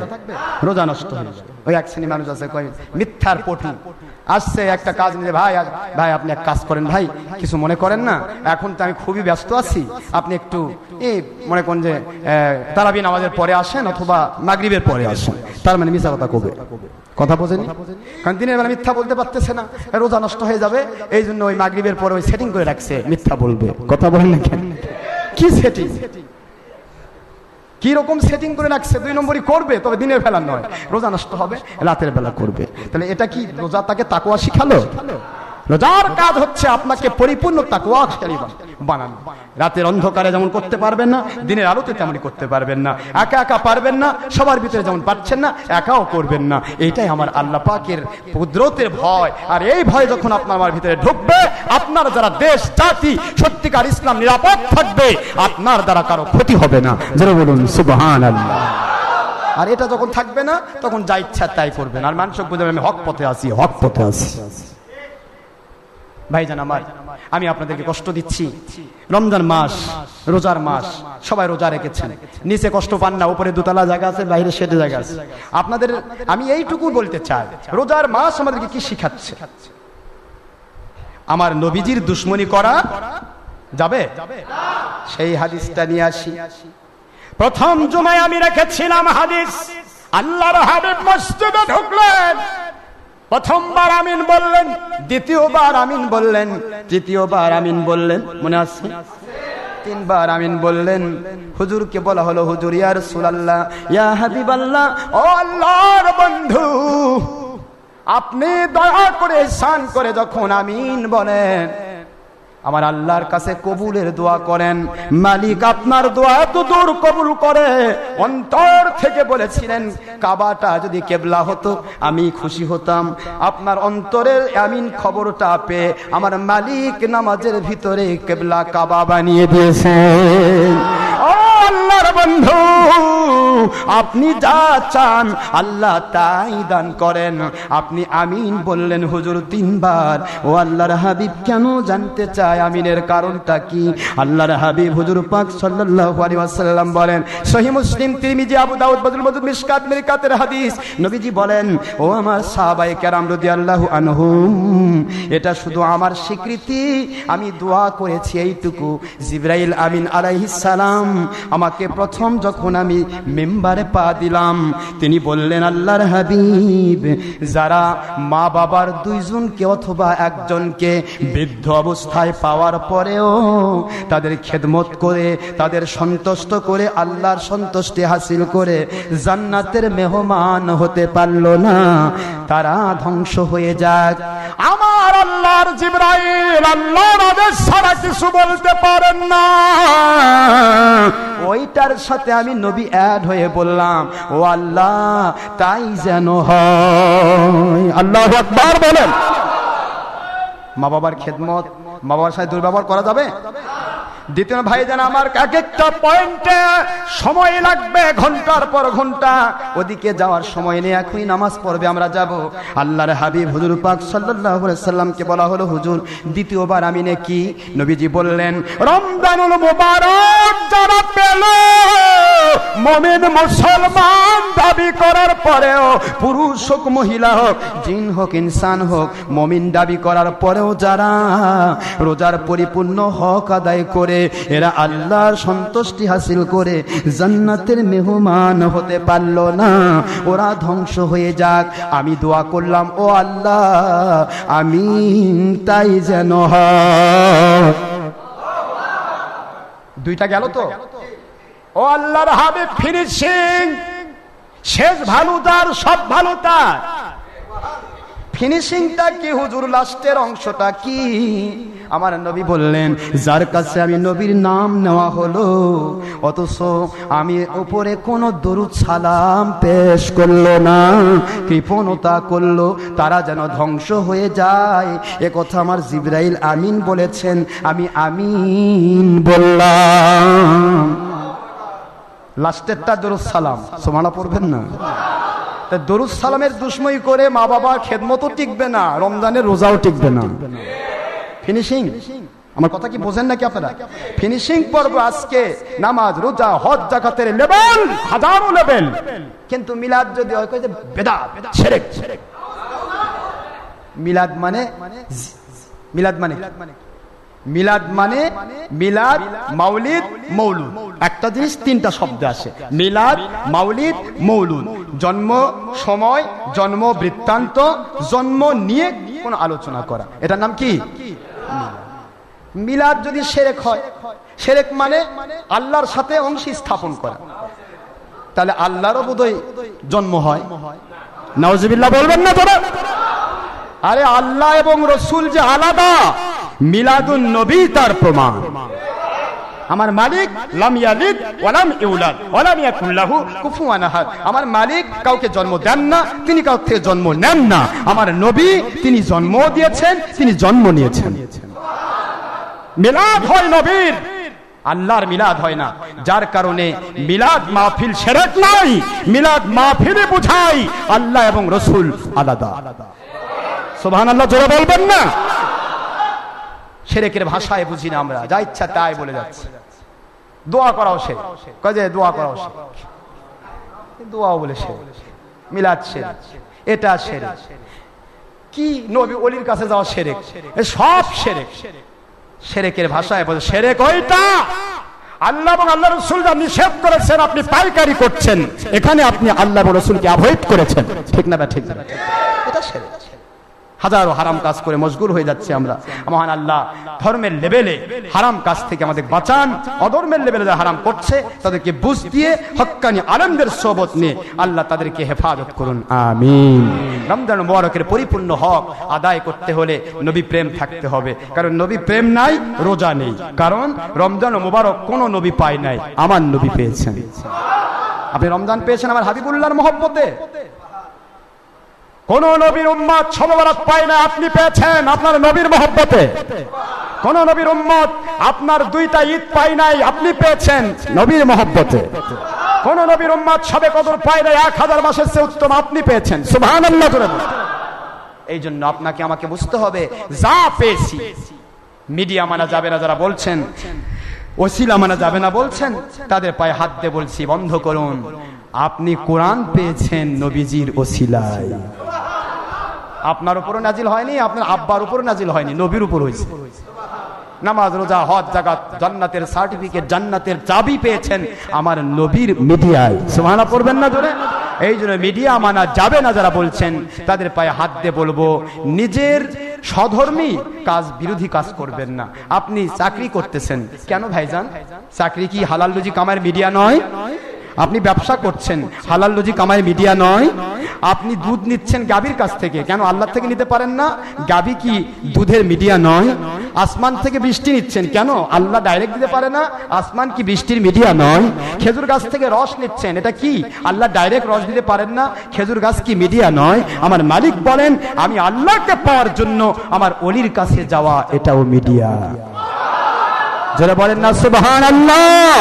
রোজা নষ্ট হয়ে যাবে। ওই এক শ্রেণী মানুষ আছে, কয় মিথ্যার পটু আসছে একটা কাজ নিয়ে, ভাই ভাই আপনি এক কাজ করেন, ভাই কিছু মনে করেন না, এখন তো আমি খুবই ব্যস্ত আছি, আপনি একটু মনে করেন যে তারাবি নামাজের পরে আসেন অথবা মাগরিবের পরে আসেন। তার মানে মিথ্যা কথা কবে? কথা বোঝেনি? কারণ দিনের বেলা মিথ্যা বলতে পারতেছে না, রোজা নষ্ট হয়ে যাবে, এই জন্য ওই মাগরিবের পরে ওই সেটিং করে রাখছে, মিথ্যা বলবে। কথা বলেন না কেন? কি সেটিং, কি রকম সেটিং করে রাখছে? 2 নম্বরই করবে, তবে দিনের বেলা নয়, রোজা নষ্ট হবে, রাতের বেলা করবে। তাহলে এটা কি রোজা তাকে তাকওয়া শিখালো? রোজার কাজ হচ্ছে আপনাকে পরিপূর্ণ তাকওয়াশালী বানানো। রাতের অন্ধকারে যেমন করতে পারবেন না, দিনের আলোতে তেমনই করতে পারবেন না। একা একা পারবেন না, সবার ভিতরে যেমন পারছেন না, একাও করবেন না। এইটাই আমার আল্লাহ পাকের কুদরতের ভয়। আর এই ভয় যখন আপনার আমার ভিতরে ঢুকবে, আপনার যারা দেশ জাতি সত্যিকার ইসলাম নিরাপদ থাকবে, আপনার দ্বারা কারো ক্ষতি হবে না। যারা বলুন সুবহানাল্লাহ। আর এটা যখন থাকবে না, তখন যা ইচ্ছা তাই করবেন। আর মানুষ বুঝবে আমি হক পথে আছি, হক পথে আছি। ভাইজান আমার, আমি আপনাদেরকে কষ্ট দিচ্ছি। রমজান মাস, রোজার মাস, সবাই রোজা রেখেছেন, নিচে কষ্ট পান না, উপরে দুতলা জায়গা আছে, বাইরে সেটে জায়গা আছে। আপনাদের আমি এইটুকু বলতে চাই, রোজার মাস আমাদেরকে কি শিখাচ্ছে? আমার নবীজির দুশ্মনী করা যাবে? সেই হাদিসটা নিয়ে আসি। প্রথম জুমায় আমি রেখেছিলাম হাদিস, আল্লাহর হাবিব মসজিদে ঢুকলেন, প্রথমবার আমিন বললেন, দ্বিতীয়বার আমিন বললেন, তৃতীয়বার আমিন বললেন, মনে আছে? তিনবার আমিন বললেন। হুজুরকে বলা হলো, হুজুর ইয়া রাসূলুল্লাহ, ইয়া হাবিবাল্লাহ, ও আল্লাহর বন্ধু, আপনি দয়া করে ইহসান করে যখন আমিন বলেন, আমার আল্লাহর কাছে কবুলের দোয়া করেন। মালিক আপনার দোয়া এত দূর কবুল করে, অন্তর থেকে বলেছিলেন কাবাটা যদি কেবলা হতো আমি খুশি হতাম। আপনার অন্তরের আমিন খবরটা পেয়ে আমার মালিক নামাজের ভিতরে কেবলা কাবা বানিয়ে দিয়েছেন। ও আল্লাহর বন্ধু, আপনি যা চান আল্লাহ তাই দান করেন। আপনি আমিন বললেন হুজুর তিনবার। ও আল্লাহর হাবিব কেন জানতে চায় আমিনের কারণটা কি? আল্লাহর হাবিব হুজুর পাক সাল্লাল্লাহু আলাইহি ওয়াসাল্লাম বলেন, সহিহ মুসলিম, তিরমিজি, আবু দাউদ, বাদুল মজুদ, মিশকাত, মিরকাতের হাদিস। নবীজি বলেন, ও আমার সাহাবায়ে কেরাম রাদিয়াল্লাহু আনহুম, এটা শুধু আমার স্বীকৃতি, আমি দোয়া করেছি এইটুকু। জিবরাইল আমিন আলাইহিস সালাম আমাকে প্রথম যখন আমি মিম্বারে পা দিলাম, তিনি বললেন, আল্লাহর হাবিব, যারা মা বাবার দুইজনকে অথবা একজনকে বৃদ্ধ অবস্থায় পাওয়ার পরেও তাদের খেদমত করে, তাদের সন্তুষ্ট করে, আল্লাহর সন্তুষ্টি হাসিল করে জান্নাতের মেহমান হতে পারল না, তারা ধ্বংস হয়ে যাক। আমার আল্লাহর জিবরাইল আল্লাহর আদেশ ছাড়া কিছু বলতে পারেন না। ওইটার সাথে আমি নবী অ্যাড হয়ে বললাম, ও আল্লাহ তাই যেন হয়। আল্লাহু আকবার বলেন। মা বাবার খেদমত, মা বাবার সাথে দুর্ব্যবহার করা যাবে? দ্বিতীয় ভাইজান আমার, এক একটা পয়েন্টে সময় লাগবে, ঘন্টার পর ঘন্টা। ওদিকে যাওয়ার সময় নেই, এখনই নামাজ পড়বে, আমরা যাব। আল্লাহর হাবিব হুজুর পাক সাল্লাল্লাহু আলাইহি সাল্লামকে বলা হলো, হুজুর দ্বিতীয়বার আমিনে কি? নবীজি বললেন, রমজানুল মুবারক যারা পেল, মুমিন মুসলমান দাবি করার পরেও, পুরুষ হোক মহিলা হোক, জিন হোক ইনসান হোক, মুমিন দাবি করার পরেও যারা রোজার পরিপূর্ণ হক আদায় করে এরা আল্লাহর সন্তুষ্টি হাসিল করে জান্নাতের মেহমান হতে পারল না, ওরা ধ্বংস হয়ে যাক। আমি দোয়া করলাম, ও আল্লাহ আমিন তাই যেন হয়। দুইটা গেল তো? ও আল্লাহর হাবিব ফিনিশিং, শেষ ভালো তার, সব ভালো তার। ফিনিশিংটা কি হুজুর? লাস্টের অংশটা কি? আমার নবী বললেন, যার কাছে আমি নবীর নাম নেওয়া হলো, অথচ আমি উপরে কোন দরুদ সালাম পেশ করলো না, কৃপণতা করলো, তারা যেন ধ্বংস হয়ে যায়। এ কথা আমার জিবরাইল আমিন বলেছেন, আমি আমিন বললাম। লাস্টেরটা দরুদ সালাম, সুবহানাল্লাহ পড়বেন না? দরুদ সালামের দুশ্মনী করে মা বাবা খেদমতও টিকবে না, রমজানের রোজাও টিকবে না। ফিনিশিং, আমার কথা কি বোঝেন নাকি আপনারা? ফিনিশিং পর্ব আজকে নামাজ, রোজা, হজ, যাকাতের লেভেল, হাজারো লেভেল। কিন্তু মিলাদ যদি হয় কই যে বেদাত, শিরক। মিলাদ মানে মিলাদ মানে মিলাদ মানে মিলাদ, মাউলিদ, মৌলুদ। একটা জিনিস তিনটা শব্দ আসে, মিলাদ, মাউলিদ, মৌলুদ। জন্ম সময়, জন্ম বৃত্তান্ত, জন্ম নিয়ে কোন আলোচনা করা, এটার নাম কি? মিলাদ যদি শিরক হয়, শিরক মানে আল্লাহর সাথে অংশ স্থাপন করা, তাহলে আল্লাহরও বোধহয় জন্ম হয়। নাউজুবিল্লাহ বলবেন না তোরা? আরে আল্লাহ এবং রসুল যে আলাদা, মিলাদুন নবী তার প্রমাণ। আমার মালিক লাম ইয়ালিদ ওয়া লাম ইউলাদ ওয়া লাম ইয়াকুল লাহু কুফুয়ান আহাদ। আমার মালিক কাউকে জন্ম দেন না, তিনি কাউকে থেকে জন্ম নেন না। আমার নবী তিনি জন্ম দিয়েছেন, তিনি জন্ম নিয়েছেন। মিলাদ হয় নবীর, আল্লাহর মিলাদ হয় না। যার কারণে মিলাদ মাহফিল শিরক নয়, মিলাদ মাহফিলে বুঝাই আল্লাহ এবং রাসূল আলাদা। সুবহানাল্লাহ জোরে বলবেন না? শিরকের ভাষায় বুঝি না আমরা, যা ইচ্ছা তাই বলে যাচ্ছি। দোয়া করাও শিরক, কয় যে দোয়া করাও শিরক, দোয়াও বলে শিরক, মিলাদ শিরক, এটা শিরক। কি নবী ওলির কাছে যাওয়া শিরক, এ সব শিরক। শিরকের ভাষায় বলে শিরক ওইটা আল্লাহ এবং আল্লাহর রাসূল যা নিষেধ করেছেন আপনি পাইকারি করছেন, এখানে আপনি আল্লাহ এবং রাসূলকে অ্যাভয়েড করেছেন। ঠিক না? ঠিক না? এটা শিরক। হাজারো হারাম কাজ করে মশগুল হয়ে যাচ্ছে আমরা। মহান আল্লাহ ধর্মের লেভেলে হারাম কাজ থেকে আমাদের বাঁচান, অধর্মের লেভেলে যারা হারাম করছে তাদেরকে বুঝ দিয়ে হক্কানি আলেমদের সোহবত নিয়ে আল্লাহ তাদেরকে হেফাজত করুন, আমিন। রমজান মুবারকের পরিপূর্ণ হক আদায় করতে হলে নবী প্রেম থাকতে হবে, কারণ নবী প্রেম নাই রোজা নেই। কারণ রমজান মুবারক কোন নবী পায় নাই, আমার নবী পেয়েছেন। আপনি রমজান পেয়েছেন আমার হাবিবুল্লাহর মহব্বতে। কোন নবীর উম্মত শবে বরাত পায় না, আপনি পেয়েছেন আপনার নবীর মহব্বতে। কোন নবীর উম্মত আপনার দুইটা ঈদ পায় নাই, আপনি পেয়েছেন নবীর মহব্বতে। কোন নবীর উম্মত শবে কদর পায় নাই, 1000 মাসের চেয়ে উত্তম আপনি পেয়েছেন। সুবহানাল্লাহ। এই জন্য আপনাকে আমাকে বুঝতে হবে, যা পেয়েছি মিডিয়া মানা যাবে না যারা বলছেন, ওসিলা মানা যাবে না বলছেন, তাদের পায়ে হাত দিয়ে বলছি বন্ধ করুন। আপনি কোরআন পেয়েছেন নবীজির ওসিলায়। আপনার উপরও নাজিল হয়নি, আপনার আব্বার উপরও নাজিল হয়নি, নবীর উপর হয়েছে। নামাজ রোজা হজ যাকাত জান্নাতের সার্টিফিকেট, জান্নাতের চাবি পেয়েছেন আমার নবীর মিডিয়ায়। সুবহানাল্লাহ পড়বেন না জোরে? এই জন্য মিডিয়া মানা যাবে না যারা বলছেন তাদের পায়ে হাত দিয়ে বলবো, নিজের সধর্মী কাজ বিরোধী কাজ করবেন না। আপনি চাকরি করতেছেন কেন ভাইজান? চাকরি কি হালাল রুজি কামার মিডিয়া নয়? আপনি ব্যবসা করছেন, হালাল রুজি কামাই মিডিয়া নয়? আপনি দুধ নিচ্ছেন গাভীর কাছ থেকে, কেন আল্লাহ থেকে নিতে পারেন না? গাভী কি দুধের মিডিয়া নয়? আসমান থেকে বৃষ্টি নিচ্ছেন, কেন আল্লাহ ডাইরেক্ট দিতে পারে না? আসমান কি বৃষ্টির মিডিয়া নয়? খেজুর গাছ থেকে রস নিচ্ছেন, এটা কি আল্লাহ ডাইরেক্ট রস দিতে পারেন না? খেজুর গাছ কি মিডিয়া নয়? আমার মালিক বলেন আমি আল্লাহকে পাওয়ার জন্য আমার ওলির কাছে যাওয়া এটাও মিডিয়া। যারা বলেন না সুবহানাল্লাহ।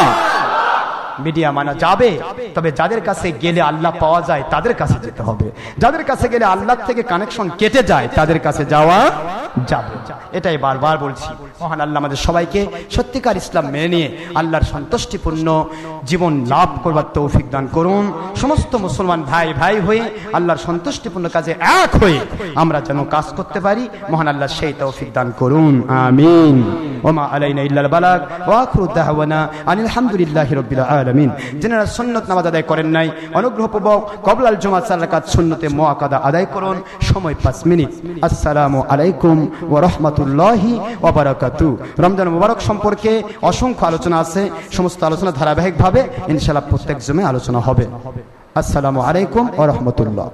মিডিয়া মানা যাবে, তবে যাদের কাছে গেলে আল্লাহ পাওয়া যায় তাদের কাছে যেতে হবে। যাদের কাছে গেলে আল্লাহ থেকে কানেকশন কেটে যায় তাদের কাছে যাওয়া যাবে। এটাই বারবার বলছি। মহান আল্লাহ আমাদের সবাইকে সত্যিকার ইসলাম মেনে নিয়ে আল্লাহর সন্তুষ্টিপূর্ণ জীবন লাভ করবার তৌফিক দান করুন। সমস্ত মুসলমান ভাই ভাই হয়ে আল্লাহর সন্তুষ্টিপূর্ণ কাজে এক হয়ে আমরা যেন কাজ করতে পারি, মহান আল্লাহ সেই তৌফিক দান করুন, আমিন। ওমা আলাইনা ইল্লাল বালাগ ওয়া আখিরু দাওয়ানা আনিল হামদুলিল্লাহি রাব্বিল আলামিন। যারা সুন্নাত নামাজ আদায় করেন নাই, অনুগ্রহপূর্বক ক্বাবলাল জুমআ 4 রাকাত সুন্নতে মুআক্কাদা আদায় করুন, সময় 5 মিনিট। আসসালামু আলাইকুম ওয়া রাহমাতুল্লাহি ওয়া বারাকাতুহু। রমজান মুবারক সম্পর্কে অসংখ্য আলোচনা আছে, সমস্ত আলোচনা ধারাবাহিকভাবে ইনশাআল্লাহ প্রত্যেক জুমে আলোচনা হবে। আসসালামু আলাইকুম ওয়া রাহমাতুল্লাহ।